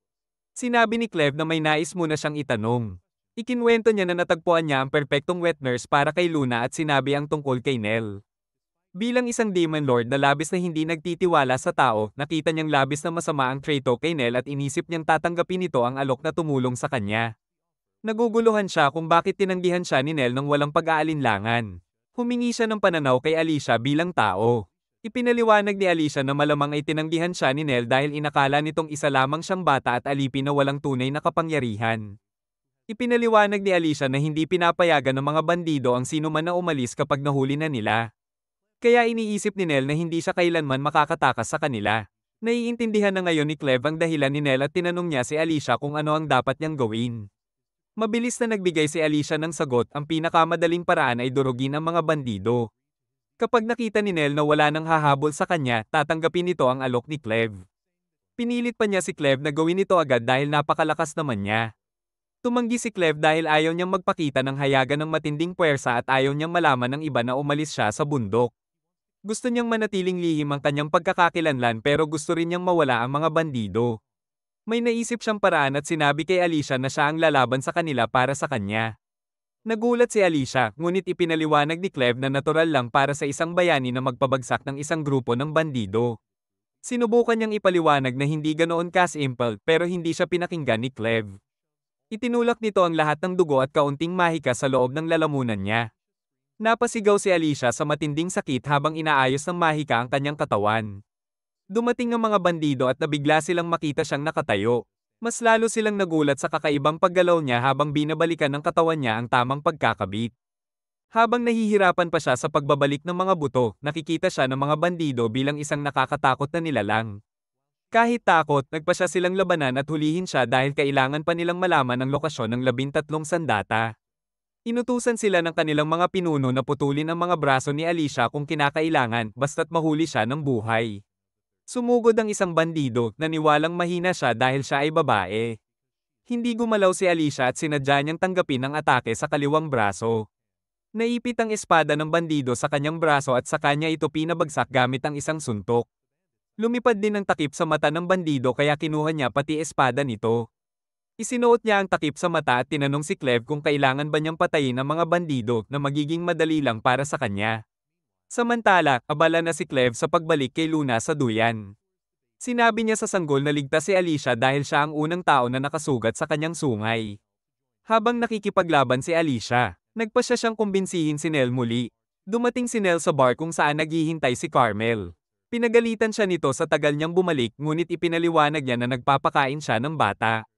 Sinabi ni Cleve na may nais muna siyang itanong. Ikinwento niya na natagpuan niya ang perpektong wet nurse para kay Luna at sinabi ang tungkol kay Nell. Bilang isang demon lord na labis na hindi nagtitiwala sa tao, nakita niyang labis na masama ang traito kay Nell at inisip niyang tatanggapin nito ang alok na tumulong sa kanya. Naguguluhan siya kung bakit tinanggihan siya ni Nell nang walang pag-aalinlangan. Humingi siya ng pananaw kay Alicia bilang tao. Ipinaliwanag ni Alicia na malamang ay tinanggihan siya ni Nell dahil inakala nitong isa lamang siyang bata at alipin na walang tunay na kapangyarihan. Ipinaliwanag ni Alicia na hindi pinapayagan ng mga bandido ang sino man na umalis kapag nahuli na nila. Kaya iniisip ni Nell na hindi siya kailanman makakatakas sa kanila. Naiintindihan na ngayon ni Cleve ang dahilan ni Nell at tinanong niya si Alicia kung ano ang dapat niyang gawin. Mabilis na nagbigay si Alicia ng sagot, ang pinakamadaling paraan ay durugin ang mga bandido. Kapag nakita ni Nell na wala nang hahabol sa kanya, tatanggapin nito ang alok ni Cleve. Pinilit pa niya si Cleve na gawin ito agad dahil napakalakas naman niya. Tumanggi si Cleve dahil ayaw niyang magpakita ng hayagan ng matinding puwersa at ayaw niyang malaman ng iba na umalis siya sa bundok. Gusto niyang manatiling lihim ang kanyang pagkakakilanlan pero gusto rin niyang mawala ang mga bandido. May naisip siyang paraan at sinabi kay Alicia na siya ang lalaban sa kanila para sa kanya. Nagulat si Alicia, ngunit ipinaliwanag ni Cleve na natural lang para sa isang bayani na magpabagsak ng isang grupo ng bandido. Sinubukan niyang ipaliwanag na hindi ganoon ka-simple pero hindi siya pinakinggan ni Cleve. Itinulak nito ang lahat ng dugo at kaunting mahika sa loob ng lalamunan niya. Napasigaw si Alicia sa matinding sakit habang inaayos ng mahika ang kanyang katawan. Dumating ang mga bandido at nabigla silang makita siyang nakatayo. Mas lalo silang nagulat sa kakaibang paggalaw niya habang binabalikan ng katawan niya ang tamang pagkakabit. Habang nahihirapan pa siya sa pagbabalik ng mga buto, nakikita siya ng mga bandido bilang isang nakakatakot na nilalang. Kahit takot, nagpa siya silang labanan at hulihin siya dahil kailangan pa nilang malaman ang lokasyon ng 13 sandata. Inutusan sila ng kanilang mga pinuno na putulin ang mga braso ni Alicia kung kinakailangan basta't mahuli siya ng buhay. Sumugod ang isang bandido, naniwalang mahina siya dahil siya ay babae. Hindi gumalaw si Alicia at sinadya niyang tanggapin ang atake sa kaliwang braso. Naipit ang espada ng bandido sa kanyang braso at sa kanya ito pinabagsak gamit ang isang suntok. Lumipad din ang takip sa mata ng bandido kaya kinuha niya pati espada nito. Isinuot niya ang takip sa mata at tinanong si Cleve kung kailangan ba niyang patayin ang mga bandido na magiging madali lang para sa kanya. Samantala, abala na si Cleve sa pagbalik kay Luna sa duyan. Sinabi niya sa sanggol na ligtas si Alicia dahil siya ang unang tao na nakasugat sa kanyang sungay. Habang nakikipaglaban si Alicia, nagpasya siyang kumbinsihin si Nell muli. Dumating si Nell sa bar kung saan naghihintay si Carmel. Pinagalitan siya nito sa tagal niyang bumalik ngunit ipinaliwanag niya na nagpapakain siya ng bata.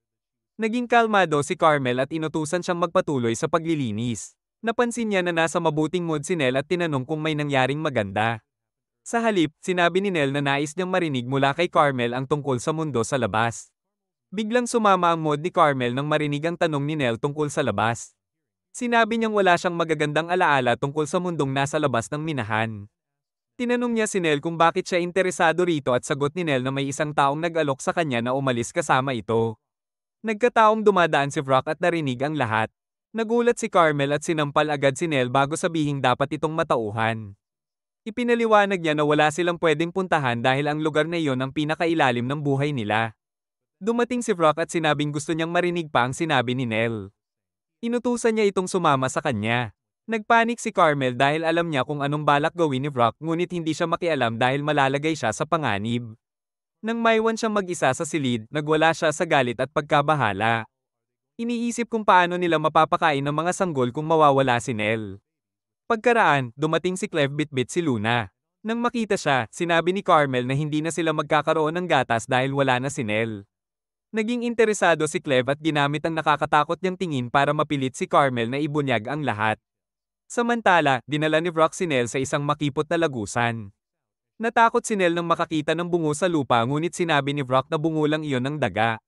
Naging kalmado si Carmel at inutusan siyang magpatuloy sa paglilinis. Napansin niya na nasa mabuting mood si Nell at tinanong kung may nangyaring maganda. Sa halip, sinabi ni Nell na nais niyang marinig mula kay Carmel ang tungkol sa mundo sa labas. Biglang sumama ang mood ni Carmel nang marinig ang tanong ni Nell tungkol sa labas. Sinabi niyang wala siyang magagandang alaala tungkol sa mundong nasa labas ng minahan. Tinanong niya si Nell kung bakit siya interesado rito at sagot ni Nell na may isang taong nag-alok sa kanya na umalis kasama ito. Nagkataong dumadaan si Brock at narinig ang lahat. Nagulat si Carmel at sinampal agad si Nell bago sabihing dapat itong matauhan. Ipinaliwanag niya na wala silang pwedeng puntahan dahil ang lugar na iyon ang pinakailalim ng buhay nila. Dumating si Brock at sinabing gusto niyang marinig pa ang sinabi ni Nell. Inutusan niya itong sumama sa kanya. Nagpanik si Carmel dahil alam niya kung anong balak gawin ni Brock ngunit hindi siya makialam dahil malalagay siya sa panganib. Nang maiwan siyang mag-isa sa silid, nagwala siya sa galit at pagkabahala. Iniisip kung paano nila mapapakain ng mga sanggol kung mawawala si Nell. Pagkaraan, dumating si Clef bitbit si Luna. Nang makita siya, sinabi ni Carmel na hindi na sila magkakaroon ng gatas dahil wala na si Nell. Naging interesado si Clef at ginamit ang nakakatakot niyang tingin para mapilit si Carmel na ibunyag ang lahat. Samantala, dinala ni Brock si Nell sa isang makipot na lagusan. Natakot si Nell nang makakita ng bungo sa lupa ngunit sinabi ni Brock na bungo lang iyon ng daga.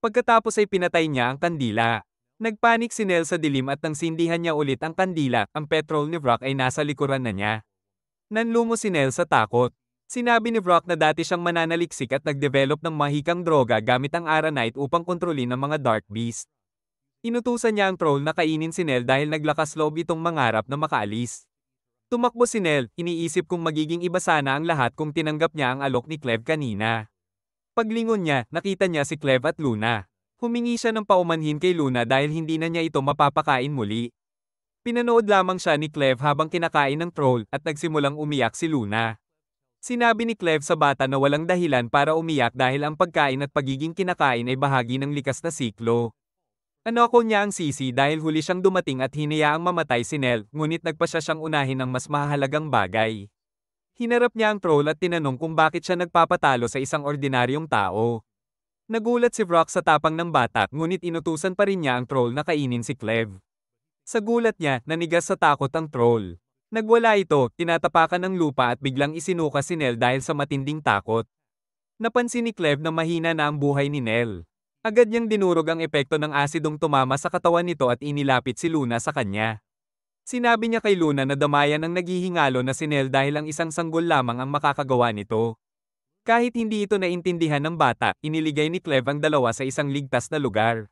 Pagkatapos ay pinatay niya ang kandila. Nagpanik si Nell sa dilim at nang sindihan niya ulit ang kandila, ang petrol ni Brock ay nasa likuran na niya. Nanlumo si Nell sa takot. Sinabi ni Brock na dati siyang mananaliksik at nag-develop ng mahikang droga gamit ang Aranite upang kontrolin ang mga Dark Beast. Inutusan niya ang troll na kainin si Nell dahil naglakas loob itong mangarap na makaalis. Tumakbo si Nell, iniisip kung magiging iba sana ang lahat kung tinanggap niya ang alok ni Clef kanina. Paglingon niya, nakita niya si Clef at Luna. Humingi siya ng paumanhin kay Luna dahil hindi na niya ito mapapakain muli. Pinanood lamang siya ni Clef habang kinakain ng troll at nagsimulang umiyak si Luna. Sinabi ni Clef sa bata na walang dahilan para umiyak dahil ang pagkain at pagiging kinakain ay bahagi ng likas na siklo. Ako niya ang sisi dahil huli siyang dumating at hinayaang mamatay si Nell, ngunit nagpasya siyang unahin ang mas mahalagang bagay. Hinarap niya ang troll at tinanong kung bakit siya nagpapatalo sa isang ordinaryong tao. Nagulat si Brock sa tapang ng bata, ngunit inutusan pa rin niya ang troll na kainin si Clef. Sa gulat niya, nanigas sa takot ang troll. Nagwala ito, tinatapakan ng lupa at biglang isinuka si Nell dahil sa matinding takot. Napansin ni Clef na mahina na ang buhay ni Nell. Agad niyang dinurog ang epekto ng asidong tumama sa katawan nito at inilapit si Luna sa kanya. Sinabi niya kay Luna na damayan ang naghihingalo na si Nell dahil ang isang sanggol lamang ang makakagawa nito. Kahit hindi ito naintindihan ng bata, iniligay ni Clef ang dalawa sa isang ligtas na lugar.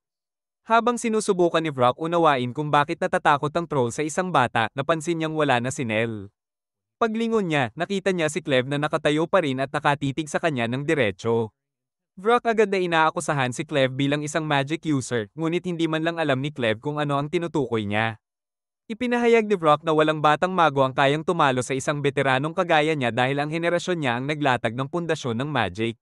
Habang sinusubukan ni Brock unawain kung bakit natatakot ang troll sa isang bata, napansin niyang wala na si Nell. Paglingon niya, nakita niya si Clef na nakatayo pa rin at nakatitig sa kanya ng diretso. Brock agad na inaakusahan si Clef bilang isang magic user, ngunit hindi man lang alam ni Clef kung ano ang tinutukoy niya. Ipinahayag ni Brock na walang batang mago ang kayang tumalo sa isang veteranong kagaya niya dahil ang henerasyon niya ang naglatag ng pundasyon ng magic.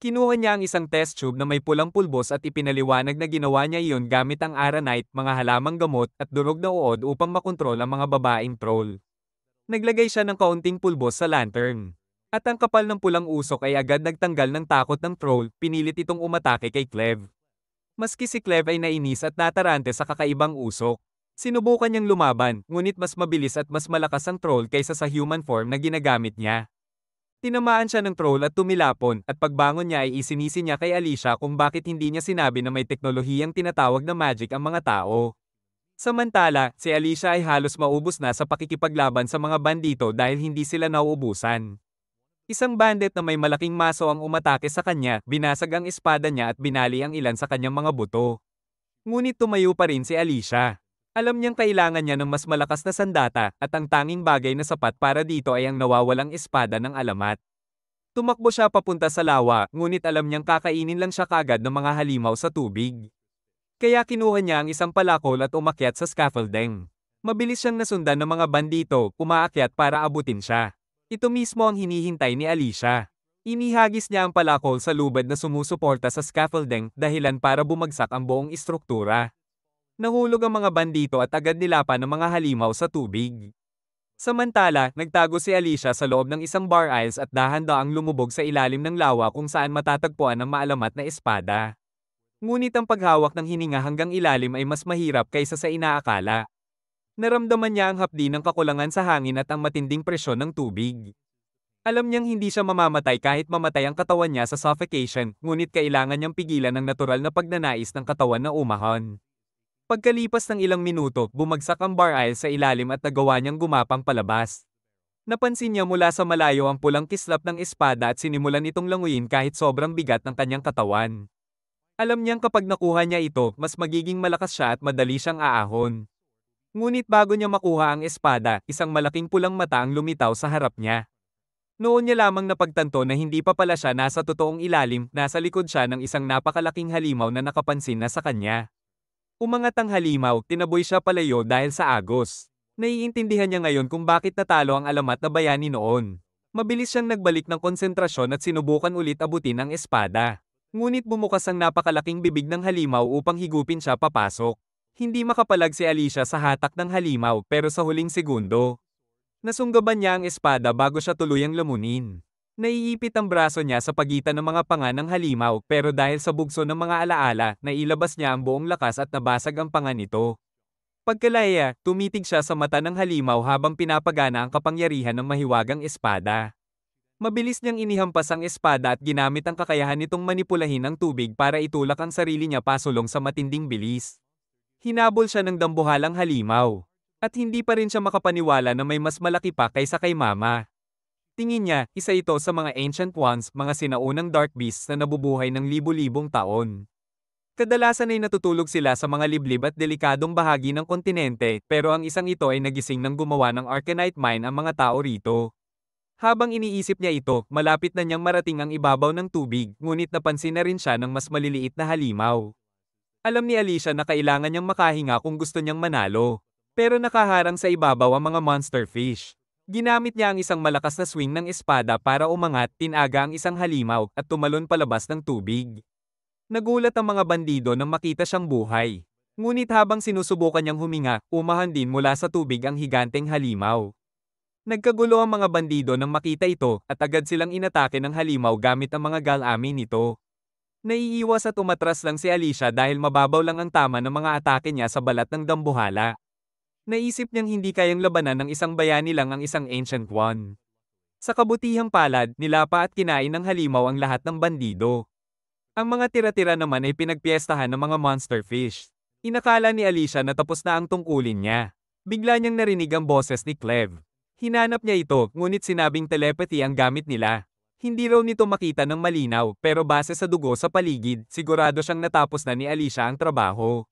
Kinuha niya ang isang test tube na may pulang pulbos at ipinaliwanag na ginawa niya iyon gamit ang Aranite, mga halamang gamot, at durog na uod upang makontrol ang mga babaeng troll. Naglagay siya ng kaunting pulbos sa lantern. At ang kapal ng pulang usok ay agad nagtanggal ng takot ng troll, pinilit itong umatake kay Clef. Maski si Clef ay nainis at natarante sa kakaibang usok. Sinubukan niyang lumaban, ngunit mas mabilis at mas malakas ang troll kaysa sa human form na ginagamit niya. Tinamaan siya ng troll at tumilapon, at pagbangon niya ay isinisi niya kay Alicia kung bakit hindi niya sinabi na may teknolohiyang tinatawag na magic ang mga tao. Samantala, si Alicia ay halos maubos na sa pakikipaglaban sa mga bandito dahil hindi sila nauubusan. Isang bandit na may malaking maso ang umatake sa kanya, binasag ang espada niya at binali ang ilan sa kanyang mga buto. Ngunit tumayo pa rin si Alicia. Alam niyang kailangan niya ng mas malakas na sandata, at ang tanging bagay na sapat para dito ay ang nawawalang espada ng alamat. Tumakbo siya papunta sa lawa, ngunit alam niyang kakainin lang siya kagad ng mga halimaw sa tubig. Kaya kinuha niya ang isang palakol at umakyat sa scaffolding. Mabilis siyang nasundan ng mga bandito, umaakyat para abutin siya. Ito mismo ang hinihintay ni Alicia. Inihagis niya ang palakol sa lubad na sumusuporta sa scaffolding, dahilan para bumagsak ang buong istruktura. Nahulog ang mga bandito at agad nilapan ng mga halimaw sa tubig. Samantala, nagtago si Alicia sa loob ng isang bar aisles at dahan-daang lumubog sa ilalim ng lawa kung saan matatagpuan ang maalamat na espada. Ngunit ang paghawak ng hininga hanggang ilalim ay mas mahirap kaysa sa inaakala. Naramdaman niya ang hapdi ng kakulangan sa hangin at ang matinding presyon ng tubig. Alam niyang hindi siya mamamatay kahit mamatay ang katawan niya sa suffocation, ngunit kailangan niyang pigilan ang natural na pagnanais ng katawan na umahon. Pagkalipas ng ilang minuto, bumagsak ang bar aisle sa ilalim at nagawa niyang gumapang palabas. Napansin niya mula sa malayo ang pulang kislap ng espada at sinimulan itong languyin kahit sobrang bigat ng kanyang katawan. Alam niyang kapag nakuha niya ito, mas magiging malakas siya at madali siyang aahon. Ngunit bago niya makuha ang espada, isang malaking pulang mata ang lumitaw sa harap niya. Noon niya lamang napagtanto na hindi pa pala siya nasa totoong ilalim, nasa likod siya ng isang napakalaking halimaw na nakapansin na sa kanya. Umangat ang halimaw, tinaboy siya palayo dahil sa agos. Naiintindihan niya ngayon kung bakit natalo ang alamat na bayani noon. Mabilis siyang nagbalik ng konsentrasyon at sinubukan ulit abutin ang espada. Ngunit bumukas ang napakalaking bibig ng halimaw upang higupin siya papasok. Hindi makapalag si Alicia sa hatak ng halimaw pero sa huling segundo, nasunggaban niya ang espada bago siya tuluyang lamunin. Naiipit ang braso niya sa pagitan ng mga panga ng halimaw pero dahil sa bugso ng mga alaala, nailabas niya ang buong lakas at nabasag ang panga nito. Pagkalaya, tumitig siya sa mata ng halimaw habang pinapagana ang kapangyarihan ng mahiwagang espada. Mabilis niyang inihampas ang espada at ginamit ang kakayahan nitong manipulahin ang tubig para itulak ang sarili niya pasulong sa matinding bilis. Hinabol siya ng dambuhalang halimaw. At hindi pa rin siya makapaniwala na may mas malaki pa kaysa kay Mama. Tingin niya, isa ito sa mga ancient ones, mga sinaunang dark beasts na nabubuhay ng libu-libong taon. Kadalasan ay natutulog sila sa mga liblib at delikadong bahagi ng kontinente, pero ang isang ito ay nagising nang gumawa ng Arcanite mine ang mga tao rito. Habang iniisip niya ito, malapit na niyang marating ang ibabaw ng tubig, ngunit napansin na rin siya ng mas maliliit na halimaw. Alam ni Alicia na kailangan niyang makahinga kung gusto niyang manalo. Pero nakaharang sa ibabaw ang mga monster fish. Ginamit niya ang isang malakas na swing ng espada para umangat, tinaga ang isang halimaw, at tumalon palabas ng tubig. Nagulat ang mga bandido nang makita siyang buhay. Ngunit habang sinusubukan niyang huminga, umahan din mula sa tubig ang higanteng halimaw. Nagkagulo ang mga bandido nang makita ito, at agad silang inatake ng halimaw gamit ang mga galami nito. Naiiwas at umatras lang si Alicia dahil mababaw lang ang tama ng mga atake niya sa balat ng dambuhala. Naisip niyang hindi kayang labanan ng isang bayani lang ang isang ancient one. Sa kabutihang palad, nilapa at kinain ng halimaw ang lahat ng bandido. Ang mga tira-tira naman ay pinagpiestahan ng mga monster fish. Inakala ni Alicia na tapos na ang tungkulin niya. Bigla niyang narinig ang boses ni Cleve. Hinanap niya ito, ngunit sinabing telepathy ang gamit nila. Hindi raw nito makita ng malinaw, pero base sa dugo sa paligid, sigurado siyang natapos na ni Alicia ang trabaho.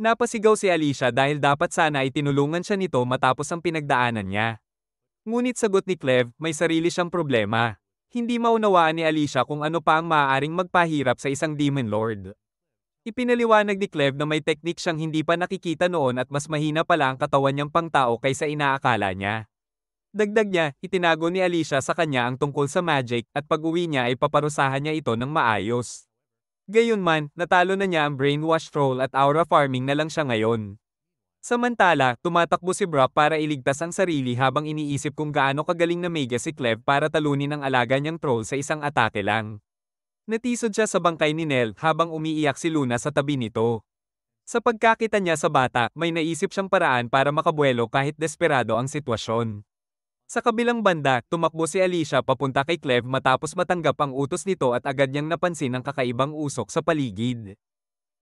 Napasigaw si Alicia dahil dapat sana ay tinulungan siya nito matapos ang pinagdaanan niya. Ngunit sagot ni Cleve, may sarili siyang problema. Hindi maunawaan ni Alicia kung ano pa ang maaaring magpahirap sa isang Demon Lord. Ipinaliwanag ni Cleve na may teknik siyang hindi pa nakikita noon at mas mahina pala ang katawan niyang pangtao kaysa inaakala niya. Dagdag niya, itinago ni Alicia sa kanya ang tungkol sa magic at pag-uwi niya ay paparusahan niya ito ng maayos. Gayunman, natalo na niya ang brainwash troll at aura farming na lang siya ngayon. Samantala, tumatakbo si Brock para iligtas ang sarili habang iniisip kung gaano kagaling na mega si Cleve para talunin ang alaga niyang troll sa isang atake lang. Natisod siya sa bangkay ni Nell habang umiiyak si Luna sa tabi nito. Sa pagkakita niya sa bata, may naisip siyang paraan para makabuelo kahit desperado ang sitwasyon. Sa kabilang banda, tumakbo si Alicia papunta kay Cleve matapos matanggap ang utos nito at agad niyang napansin ang kakaibang usok sa paligid.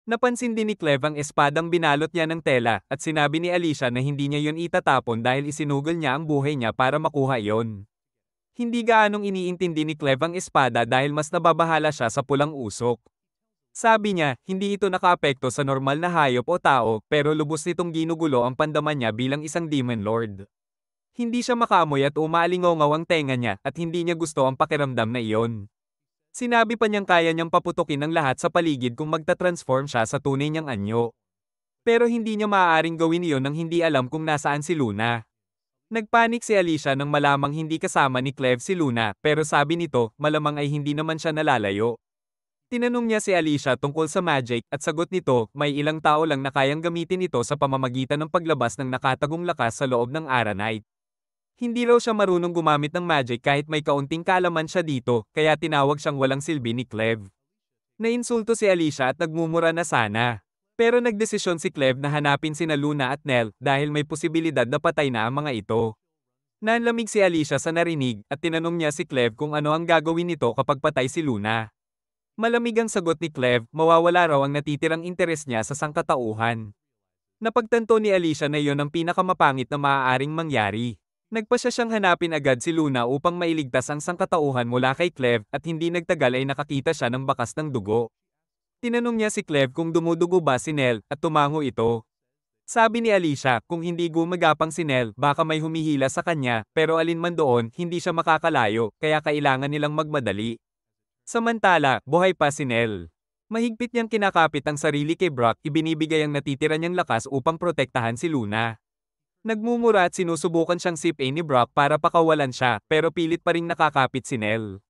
Napansin din ni Cleve ang espadang binalot niya ng tela at sinabi ni Alicia na hindi niya yun itatapon dahil isinugol niya ang buhay niya para makuha yon. Hindi gaanong iniintindi ni Cleve ang espada dahil mas nababahala siya sa pulang usok. Sabi niya, hindi ito nakaapekto sa normal na hayop o tao pero lubos nitong ginugulo ang pandaman niya bilang isang Demon Lord. Hindi siya makaamoy at umaalingaw ang tenga niya at hindi niya gusto ang pakiramdam na iyon. Sinabi pa niyang kaya niyang paputukin ang lahat sa paligid kung magta-transform siya sa tunay niyang anyo. Pero hindi niya maaaring gawin iyon nang hindi alam kung nasaan si Luna. Nagpanik si Alicia nang malamang hindi kasama ni Cleve si Luna pero sabi nito malamang ay hindi naman siya nalalayo. Tinanong niya si Alicia tungkol sa magic at sagot nito may ilang tao lang na kayang gamitin ito sa pamamagitan ng paglabas ng nakatagong lakas sa loob ng Aranite. Hindi raw siya marunong gumamit ng magic kahit may kaunting kaalaman siya dito, kaya tinawag siyang walang silbi ni Cleve. Nainsulto si Alicia at nagmumura na sana. Pero nagdesisyon si Cleve na hanapin sina Luna at Nell dahil may posibilidad na patay na ang mga ito. Nanlamig si Alicia sa narinig at tinanong niya si Cleve kung ano ang gagawin nito kapag patay si Luna. Malamig ang sagot ni Cleve, mawawala raw ang natitirang interes niya sa sangkatauhan. Napagtanto ni Alicia na iyon ang pinakamapangit na maaaring mangyari. Nagpasya siyang hanapin agad si Luna upang mailigtas ang sangkatauhan mula kay Cleve at hindi nagtagal ay nakakita siya ng bakas ng dugo. Tinanong niya si Cleve kung dumudugo ba si Nell at tumango ito. Sabi ni Alicia kung hindi gumagapang si Nell baka may humihila sa kanya pero alinman doon hindi siya makakalayo kaya kailangan nilang magmadali. Samantala, buhay pa si Nell. Mahigpit niyang kinakapit ang sarili kay Brock, ibinibigay ang natitira niyang lakas upang protektahan si Luna. Nagmumura at sinusubukan siyang sipin ni Brock para pakawalan siya, pero pilit pa ring nakakapit si Nell.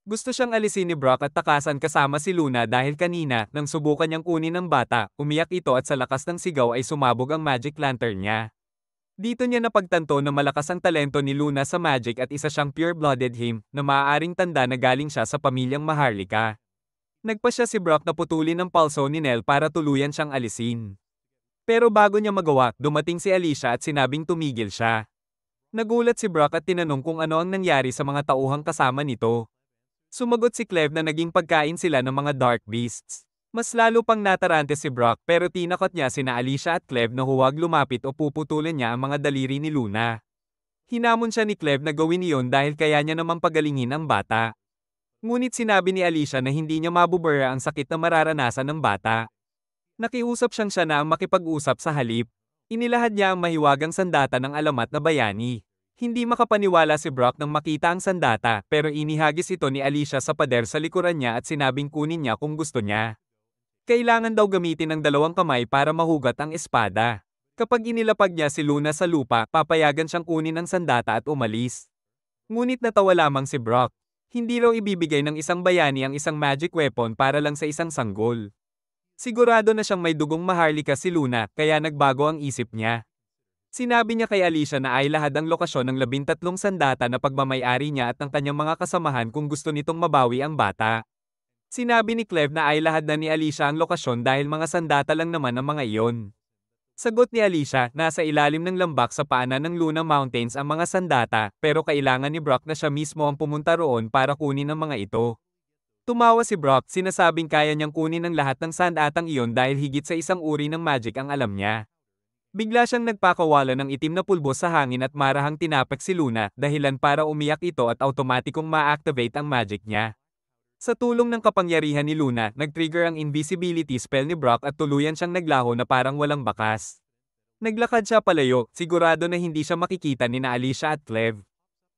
Gusto siyang alisin ni Brock at takasan kasama si Luna dahil kanina, nang subukan niyang kunin ng bata, umiyak ito at sa lakas ng sigaw ay sumabog ang magic lantern niya. Dito niya napagtanto na malakas ang talento ni Luna sa magic at isa siyang pure-blooded him, na maaaring tanda na galing siya sa pamilyang Maharlika. Nagpasya si Brock na putulin ang pulso ni Nell para tuluyan siyang alisin. Pero bago niya magawa, dumating si Alicia at sinabing tumigil siya. Nagulat si Brock at tinanong kung ano ang nangyari sa mga tauhang kasama nito. Sumagot si Cleve na naging pagkain sila ng mga dark beasts. Mas lalo pang natarante si Brock pero tinakot niya sina Alicia at Cleve na huwag lumapit o puputulin niya ang mga daliri ni Luna. Hinamon siya ni Cleve na gawin iyon dahil kaya niya namang pagalingin ang bata. Ngunit sinabi ni Alicia na hindi niya mabubura ang sakit na mararanasan ng bata. Nakiusap siya na ang makipag-usap sa halip. Inilahad niya ang mahiwagang sandata ng alamat na bayani. Hindi makapaniwala si Brock nang makita ang sandata pero inihagis ito ni Alicia sa pader sa likuran niya at sinabing kunin niya kung gusto niya. Kailangan daw gamitin ang dalawang kamay para mahugat ang espada. Kapag inilapag niya si Luna sa lupa, papayagan siyang kunin ang sandata at umalis. Ngunit natawa lamang si Brock. Hindi raw ibibigay ng isang bayani ang isang magic weapon para lang sa isang sanggol. Sigurado na siyang may dugong Maharlika si Luna, kaya nagbago ang isip niya. Sinabi niya kay Alicia na ay lahad ang lokasyon ng 13 sandata na pagmamay-ari niya at ng kanyang mga kasamahan kung gusto nitong mabawi ang bata. Sinabi ni Cleve na ay lahad na ni Alicia ang lokasyon dahil mga sandata lang naman ang mga iyon. Sagot ni Alicia, nasa ilalim ng lambak sa paanan ng Luna Mountains ang mga sandata, pero kailangan ni Brock na siya mismo ang pumunta roon para kunin ang mga ito. Tumawa si Brock, sinasabing kaya niyang kunin ang lahat ng sandatang iyon dahil higit sa isang uri ng magic ang alam niya. Bigla siyang nagpakawala ng itim na pulbos sa hangin at marahang tinapik si Luna, dahilan para umiyak ito at automatikong ma-activate ang magic niya. Sa tulong ng kapangyarihan ni Luna, nag-trigger ang invisibility spell ni Brock at tuluyan siyang naglaho na parang walang bakas. Naglakad siya palayo, sigurado na hindi siya makikita ni Alicia at Cleve.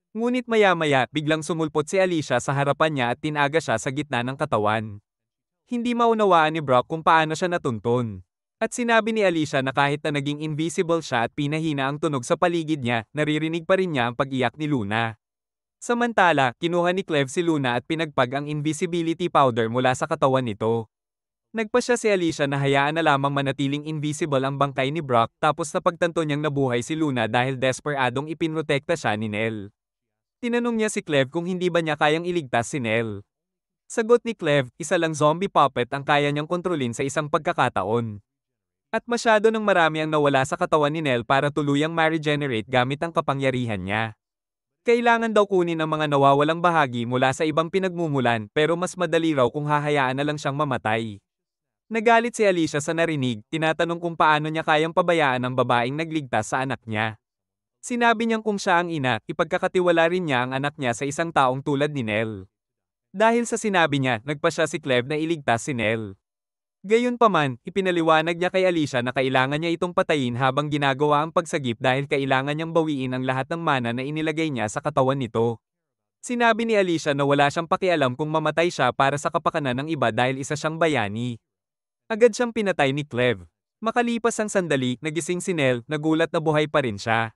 Ngunit maya-maya, biglang sumulpot si Alicia sa harapan niya at tinaga siya sa gitna ng katawan. Hindi maunawaan ni Brock kung paano siya natuntun. At sinabi ni Alicia na kahit na naging invisible siya at pinahina ang tunog sa paligid niya, naririnig pa rin niya ang pag-iyak ni Luna. Samantala, kinuha ni Cleve si Luna at pinagpag ang invisibility powder mula sa katawan nito. Nagpasya si Alicia na hayaan na lamang manatiling invisible ang bangkay ni Brock tapos napagtanto niyang nabuhay si Luna dahil desperadong ipinrotekta siya ni Nell. Tinanong niya si Cleve kung hindi ba niya kayang iligtas si Nell. Sagot ni Cleve, isa lang zombie puppet ang kaya niyang kontrolin sa isang pagkakataon. At masyado ng marami ang nawala sa katawan ni Nell para tuluyang ma-regenerate gamit ang kapangyarihan niya. Kailangan daw kunin ang mga nawawalang bahagi mula sa ibang pinagmumulan pero mas madali raw kung hahayaan na lang siyang mamatay. Nagalit si Alicia sa narinig, tinatanong kung paano niya kayang pabayaan ang babaeng nagligtas sa anak niya. Sinabi niyang kung siya ang ina, ipagkakatiwala rin niya ang anak niya sa isang taong tulad ni Nell. Dahil sa sinabi niya, nagpasya si Cleve na iligtas si Nell. Gayunpaman, ipinaliwanag niya kay Alicia na kailangan niya itong patayin habang ginagawa ang pagsagip dahil kailangan niyang bawiin ang lahat ng mana na inilagay niya sa katawan nito. Sinabi ni Alicia na wala siyang pakialam kung mamatay siya para sa kapakanan ng iba dahil isa siyang bayani. Agad siyang pinatay ni Cleve. Makalipas ang sandali, nagising si Nell, nagulat na buhay pa rin siya.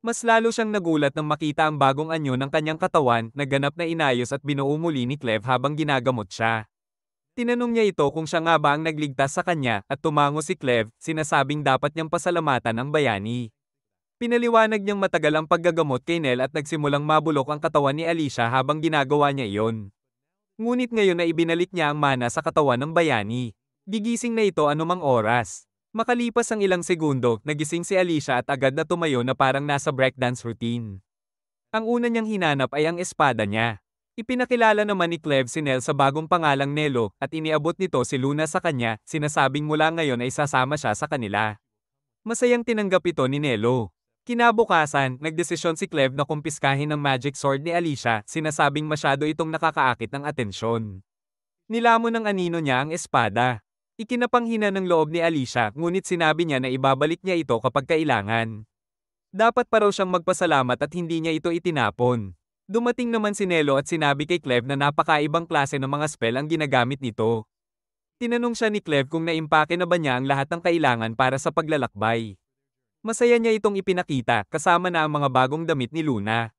Mas lalo siyang nagulat nang makita ang bagong anyo ng kanyang katawan na ganap na inayos at binuo muli ni Cleve habang ginagamot siya. Tinanong niya ito kung siya nga ba ang nagligtas sa kanya at tumango si Cleve, sinasabing dapat niyang pasalamatan ang bayani. Pinaliwanag niyang matagal ang paggagamot kay Nell at nagsimulang mabulok ang katawan ni Alicia habang ginagawa niya iyon. Ngunit ngayon na ibinalik niya ang mana sa katawan ng bayani. Gigising na ito anumang oras. Makalipas ang ilang segundo, nagising si Alicia at agad na tumayo na parang nasa breakdance routine. Ang una niyang hinanap ay ang espada niya. Ipinakilala naman ni Cleve si Nell sa bagong pangalang Nelo at iniabot nito si Luna sa kanya, sinasabing mula ngayon ay sasama siya sa kanila. Masayang tinanggap ito ni Nelo. Kinabukasan, nagdesisyon si Cleve na kumpiskahin ang magic sword ni Alicia, sinasabing masyado itong nakakaakit ng atensyon. Nilamon ng anino niya ang espada. Ikinapanghina ng loob ni Alicia, ngunit sinabi niya na ibabalik niya ito kapag kailangan. Dapat pa raw siyang magpasalamat at hindi niya ito itinapon. Dumating naman si Nelo at sinabi kay Cleve na napakaibang klase ng mga spell ang ginagamit nito. Tinanong siya ni Cleve kung naimpake na ba niya ang lahat ng kailangan para sa paglalakbay. Masaya niya itong ipinakita, kasama na ang mga bagong damit ni Luna.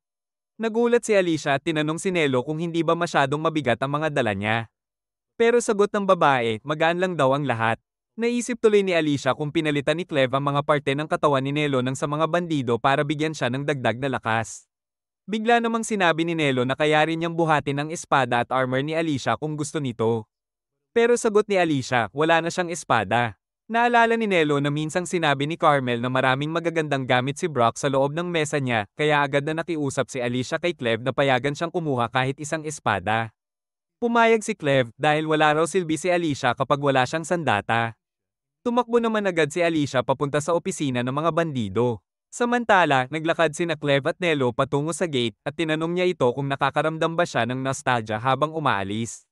Nagulat si Alicia at tinanong si Nelo kung hindi ba masyadong mabigat ang mga dala niya. Pero sagot ng babae, magaan lang daw ang lahat. Naisip tuloy ni Alicia kung pinalitan ni Cleve ang mga parte ng katawan ni Nelo ng sa mga bandido para bigyan siya ng dagdag na lakas. Bigla namang sinabi ni Nelo na kaya rin niyang buhatin ang espada at armor ni Alicia kung gusto nito. Pero sagot ni Alicia, wala na siyang espada. Naalala ni Nelo na minsang sinabi ni Carmel na maraming magagandang gamit si Brock sa loob ng mesa niya, kaya agad na nakiusap si Alicia kay Cleve na payagan siyang kumuha kahit isang espada. Pumayag si Cleve dahil wala raw silbi si Alicia kapag wala siyang sandata. Tumakbo naman agad si Alicia papunta sa opisina ng mga bandido. Samantala, naglakad sina Cleve at Nelo patungo sa gate at tinanong niya ito kung nakakaramdam ba siya ng nostalgia habang umaalis.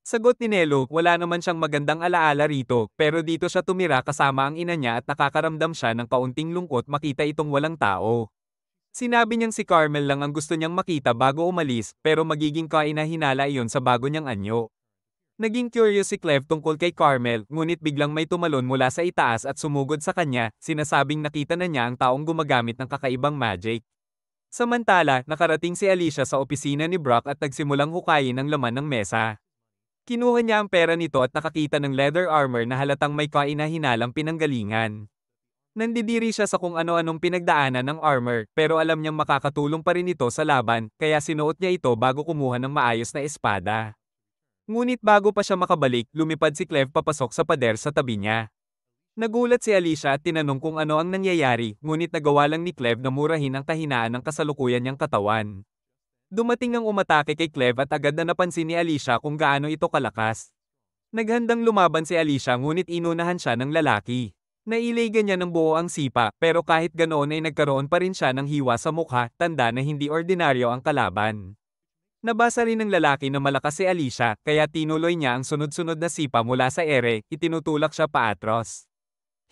Sagot ni Nelo, wala naman siyang magandang alaala rito, pero dito siya tumira kasama ang ina niya at nakakaramdam siya ng kaunting lungkot makita itong walang tao. Sinabi niyang si Carmel lang ang gusto niyang makita bago umalis, pero magiging kainahinala iyon sa bago niyang anyo. Naging curious si Cleve tungkol kay Carmel, ngunit biglang may tumalon mula sa itaas at sumugod sa kanya, sinasabing nakita na niya ang taong gumagamit ng kakaibang magic. Samantala, nakarating si Alicia sa opisina ni Brock at nagsimulang hukayin ang laman ng mesa. Kinuha niya ang pera nito at nakakita ng leather armor na halatang may kainahinalang pinanggalingan. Nandidiri siya sa kung ano-anong pinagdaanan ng armor, pero alam niyang makakatulong pa rin ito sa laban, kaya sinuot niya ito bago kumuha ng maayos na espada. Ngunit bago pa siya makabalik, lumipad si Cleve papasok sa pader sa tabi niya. Nagulat si Alicia at tinanong kung ano ang nangyayari, ngunit nagawa lang ni Cleve na murahin ang kahinaan ng kasalukuyan niyang katawan. Dumating ang umatake kay Cleve at agad na napansin ni Alicia kung gaano ito kalakas. Naghandang lumaban si Alicia ngunit inunahan siya ng lalaki. Nailagan niya ng buo ang sipa, pero kahit ganoon ay nagkaroon pa rin siya ng hiwa sa mukha, tanda na hindi ordinaryo ang kalaban. Nabasa rin ng lalaki na malakas si Alicia, kaya tinuloy niya ang sunod-sunod na sipa mula sa ere, itinutulak siya paatros.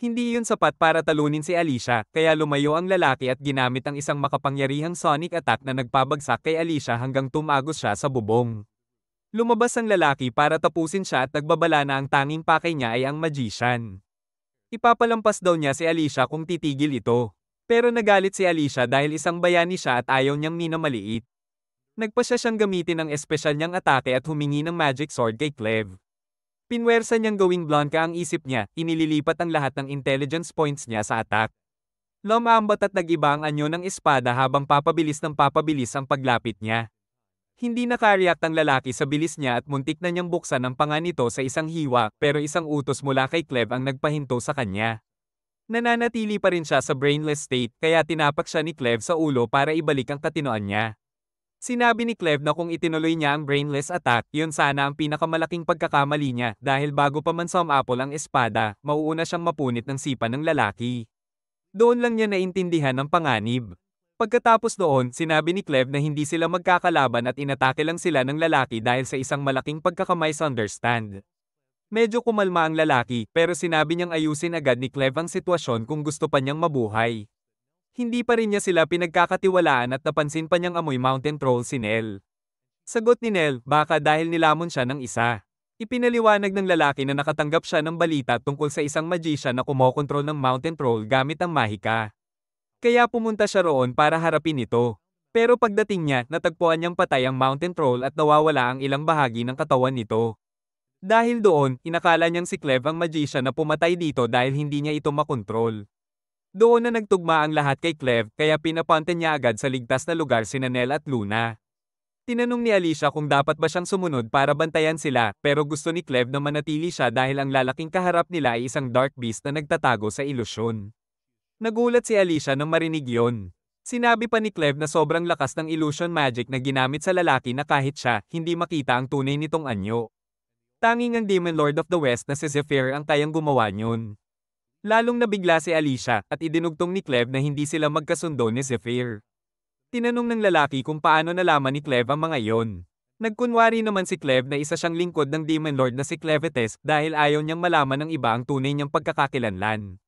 Hindi yun sapat para talunin si Alicia, kaya lumayo ang lalaki at ginamit ang isang makapangyarihang sonic attack na nagpabagsak kay Alicia hanggang tumagos siya sa bubong. Lumabas ang lalaki para tapusin siya at nagbabala na ang tanging pakay niya ay ang magician. Ipapalampas daw niya si Alicia kung titigil ito. Pero nagalit si Alicia dahil isang bayani siya at ayaw niyang minamaliit. Nagpasya siyang gamitin ang espesyal niyang atake at humingi ng magic sword kay Cleve. Pinwersa niyang gawing Blanca ang isip niya, inililipat ang lahat ng intelligence points niya sa attack. Lumambat at nag-iba ang anyo ng espada habang papabilis ng papabilis ang paglapit niya. Hindi nakareact ang lalaki sa bilis niya at muntik na niyang buksan ang panga nito sa isang hiwa, pero isang utos mula kay Cleve ang nagpahinto sa kanya. Nananatili pa rin siya sa brainless state, kaya tinapak siya ni Cleve sa ulo para ibalik ang katinoan niya. Sinabi ni Cleve na kung itinuloy niya ang brainless attack, yun sana ang pinakamalaking pagkakamali niya dahil bago pa man sumapol ang espada, mauuna siyang mapunit ng sipa ng lalaki. Doon lang niya naintindihan ang panganib. Pagkatapos noon, sinabi ni Cleve na hindi sila magkakalaban at inatake lang sila ng lalaki dahil sa isang malaking pagkakamay-misunderstand. Medyo kumalma ang lalaki, pero sinabi niyang ayusin agad ni Cleve ang sitwasyon kung gusto pa niyang mabuhay. Hindi pa rin niya sila pinagkakatiwalaan at napansin pa niyang amoy mountain troll si Nell. Sagot ni Nell, baka dahil nilamon siya ng isa. Ipinaliwanag ng lalaki na nakatanggap siya ng balita tungkol sa isang magician na kumokontrol ng mountain troll gamit ang mahika. Kaya pumunta siya roon para harapin ito. Pero pagdating niya, natagpuan niyang patay ang mountain troll at nawawala ang ilang bahagi ng katawan nito. Dahil doon, inakala niyang si Cleve ang magician na pumatay dito dahil hindi niya ito makontrol. Doon na nagtugma ang lahat kay Cleve kaya pinapunta niya agad sa ligtas na lugar sina Nell at Luna. Tinanong ni Alicia kung dapat ba siyang sumunod para bantayan sila pero gusto ni Cleve na manatili siya dahil ang lalaking kaharap nila ay isang dark beast na nagtatago sa ilusyon. Nagulat si Alicia nang marinig yon. Sinabi pa ni Cleve na sobrang lakas ng illusion magic na ginamit sa lalaki na kahit siya, hindi makita ang tunay nitong anyo. Tanging ang Demon Lord of the West na si Zephyr ang kayang gumawa niyon. Lalong nabigla si Alicia at idinugtong ni Cleve na hindi sila magkasundo ni Zephyr. Tinanong ng lalaki kung paano nalaman ni Cleve ang mga yon. Nagkunwari naman si Cleve na isa siyang lingkod ng Demon Lord na si Clevetes dahil ayaw niyang malaman ng iba ang tunay niyang pagkakakilanlan.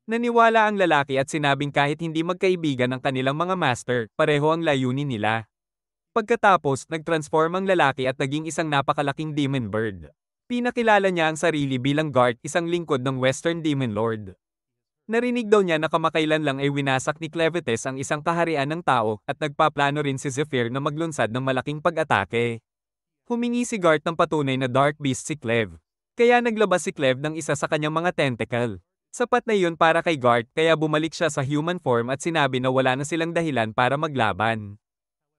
Naniwala ang lalaki at sinabing kahit hindi magkaibigan ang kanilang mga master, pareho ang layunin nila. Pagkatapos, nag-transform ang lalaki at naging isang napakalaking demon bird. Pinakilala niya ang sarili bilang guard, isang lingkod ng Western Demon Lord. Narinig daw niya na kamakailan lang ay winasak ni Clevetes ang isang kaharian ng tao at nagpaplano rin si Zephyr na maglunsad ng malaking pag-atake. Humingi si Garth ng patunay na dark beast si Cleve. Kaya naglabas si Cleve ng isa sa kanyang mga tentacle. Sapat na yun para kay Garth kaya bumalik siya sa human form at sinabi na wala na silang dahilan para maglaban.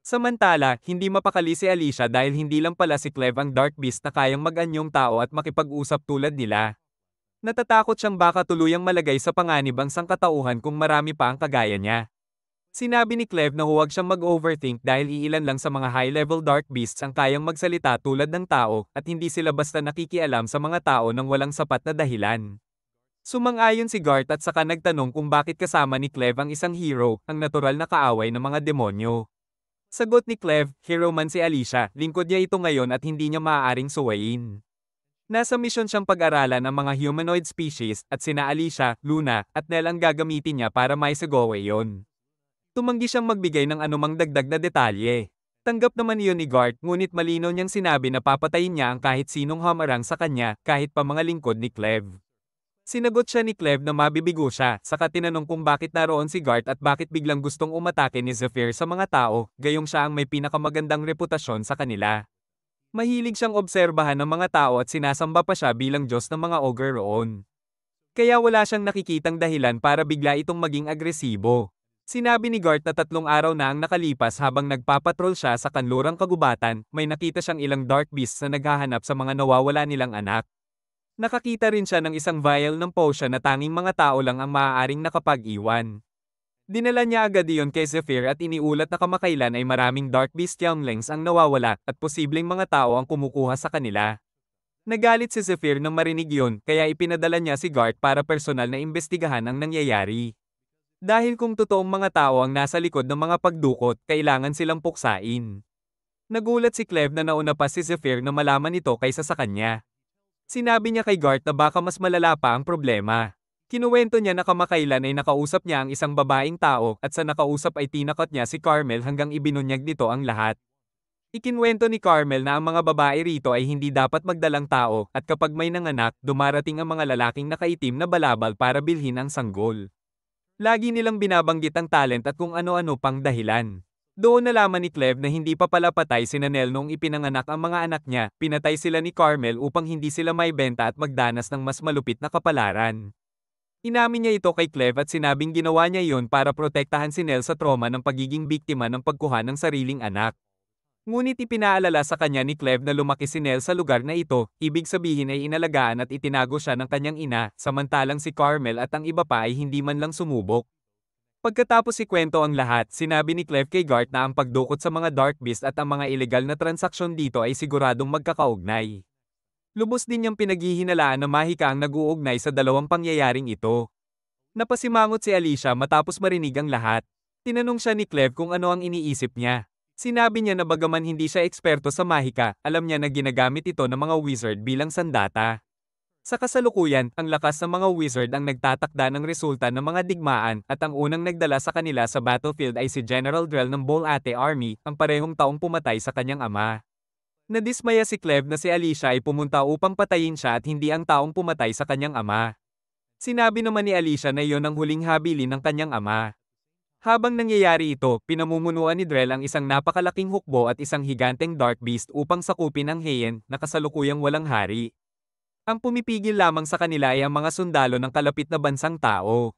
Samantala, hindi mapakali si Alicia dahil hindi lang pala si Cleve ang dark beast na kayang mag-anyong tao at makipag-usap tulad nila. Natatakot siyang baka tuluyang malagay sa panganib ang sangkatauhan kung marami pa ang kagaya niya. Sinabi ni Cleve na huwag siyang mag-overthink dahil iilan lang sa mga high-level dark beasts ang kayang magsalita tulad ng tao at hindi sila basta nakikialam sa mga tao nang walang sapat na dahilan. Sumang-ayon si Garth at saka nagtanong kung bakit kasama ni Cleve ang isang hero, ang natural na kaaway ng mga demonyo. Sagot ni Cleve, hero man si Alicia, lingkod niya ito ngayon at hindi niya maaaring suwayin. Nasa misyon siyang pag-aralan ang mga humanoid species at sina Alicia, Luna, at Nell ang gagamitin niya para maisagawa yon. Tumanggi siyang magbigay ng anumang dagdag na detalye. Tanggap naman iyon ni Garth ngunit malinaw niyang sinabi na papatayin niya ang kahit sinong hamarang sa kanya kahit pa mga lingkod ni Cleve. Sinagot siya ni Cleve na mabibigo siya, saka tinanong kung bakit naroon si Garth at bakit biglang gustong umatake ni Zephyr sa mga tao, gayong siya ang may pinakamagandang reputasyon sa kanila. Mahilig siyang obserbahan ng mga tao at sinasamba pa siya bilang Diyos ng mga ogre roon. Kaya wala siyang nakikitang dahilan para bigla itong maging agresibo. Sinabi ni Garth na 3 araw na ang nakalipas habang nagpapatrol siya sa kanlurang kagubatan, may nakita siyang ilang dark beasts na naghahanap sa mga nawawala nilang anak. Nakakita rin siya ng isang vial ng potion na tanging mga tao lang ang maaaring nakapag-iwan. Dinala niya agad iyon kay Zephyr at iniulat na kamakailan ay maraming dark beast younglings ang nawawala at posibleng mga tao ang kumukuha sa kanila. Nagalit si Zephyr nang marinig yun kaya ipinadala niya si Garth para personal na imbestigahan ang nangyayari. Dahil kung totoong mga tao ang nasa likod ng mga pagdukot, kailangan silang puksain. Nagulat si Cleve na nauna pa si Zephyr na malaman ito kaysa sa kanya. Sinabi niya kay Garth na baka mas malala pa ang problema. Kinuwento niya na kamakailan ay nakausap niya ang isang babaeng tao at sa nakausap ay tinakot niya si Carmel hanggang ibinunyag nito ang lahat. Ikinwento ni Carmel na ang mga babae rito ay hindi dapat magdalang tao at kapag may nanganak, dumarating ang mga lalaking nakaitim na balabal para bilhin ang sanggol. Lagi nilang binabanggit ang talent at kung ano-ano pang dahilan. Doon nalaman ni Cleve na hindi pa pala patay si Nell noong ipinanganak ang mga anak niya, pinatay sila ni Carmel upang hindi sila maibenta at magdanas ng mas malupit na kapalaran. Inamin niya ito kay Cleve at sinabing ginawa niya iyon para protektahan si Nell sa trauma ng pagiging biktima ng pagkuha ng sariling anak. Ngunit ipinaalala sa kanya ni Cleve na lumaki si Nell sa lugar na ito, ibig sabihin ay inalagaan at itinago siya ng kanyang ina, samantalang si Carmel at ang iba pa ay hindi man lang sumubok. Pagkatapos ikwento ang lahat, sinabi ni Cleve kay Garth na ang pagdukot sa mga dark beast at ang mga ilegal na transaksyon dito ay siguradong magkakaugnay. Lubos din niyang pinaghihinalaan na mahika ang nag-uugnay sa dalawang pangyayaring ito. Napasimangot si Alicia matapos marinig ang lahat. Tinanong siya ni Cleve kung ano ang iniisip niya. Sinabi niya na bagaman hindi siya eksperto sa mahika, alam niya na ginagamit ito ng mga wizard bilang sandata. Sa kasalukuyan, ang lakas ng mga wizard ang nagtatakda ng resulta ng mga digmaan at ang unang nagdala sa kanila sa battlefield ay si General Drell ng Bolate Army, ang parehong taong pumatay sa kanyang ama. Nadismaya si Cleve na si Alicia ay pumunta upang patayin siya at hindi ang taong pumatay sa kanyang ama. Sinabi naman ni Alicia na iyon ang huling habilin ng kanyang ama. Habang nangyayari ito, pinamumunuan ni Drell ang isang napakalaking hukbo at isang higanteng dark beast upang sakupin ang Heian na kasalukuyang walang hari. Ang pumipigil lamang sa kanila ay ang mga sundalo ng kalapit na bansang tao.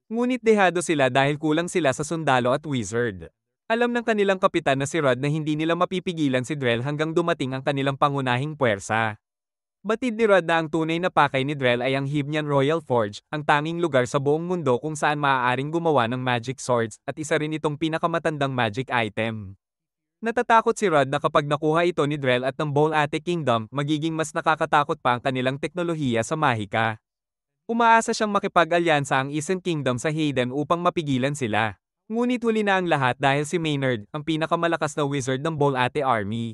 Ngunit dehado sila dahil kulang sila sa sundalo at wizard. Alam ng kanilang kapitan na si Rod na hindi nila mapipigilan si Drell hanggang dumating ang kanilang pangunahing puwersa. Batid ni Rod na ang tunay na pakay ni Drell ay ang Hybnian Royal Forge, ang tanging lugar sa buong mundo kung saan maaaring gumawa ng magic swords, at isa rin itong pinakamatandang magic item. Natatakot si Rod na kapag nakuha ito ni Drell at ng Bolate Kingdom, magiging mas nakakatakot pa ang kanilang teknolohiya sa Mahika. Umaasa siyang makipag-alyansa ang Eastern Kingdom sa Hayden upang mapigilan sila. Ngunit huli na ang lahat dahil si Maynard, ang pinakamalakas na wizard ng Bolate Army,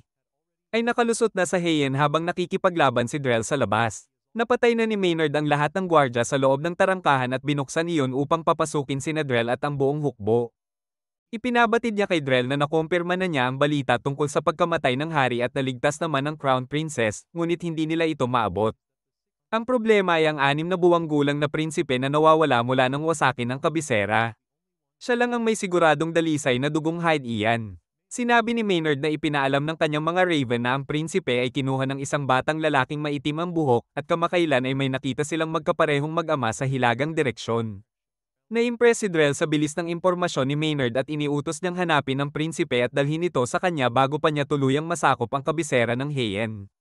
ay nakalusot na sa Heian habang nakikipaglaban si Drell sa labas. Napatay na ni Maynard ang lahat ng gwardya sa loob ng tarangkahan at binuksan iyon upang papasukin sina Drell at ang buong hukbo. Ipinabatid niya kay Drell na nakumpirma na niya ang balita tungkol sa pagkamatay ng hari at naligtas naman ang Crown Princess, ngunit hindi nila ito maabot. Ang problema ay ang 6 na buwang gulang na prinsipe na nawawala mula ng wasakin ng kabisera. Siya lang ang may siguradong dalisay na dugong hide iyan. Sinabi ni Maynard na ipinaalam ng kanyang mga raven na ang prinsipe ay kinuha ng isang batang lalaking maitim ang buhok at kamakailan ay may nakita silang magkaparehong mag-ama sa hilagang direksyon. Na-impress si Drell sa bilis ng impormasyon ni Maynard at iniutos niyang hanapin ang prinsipe at dalhin ito sa kanya bago pa niya tuluyang masakop ang kabisera ng Heian.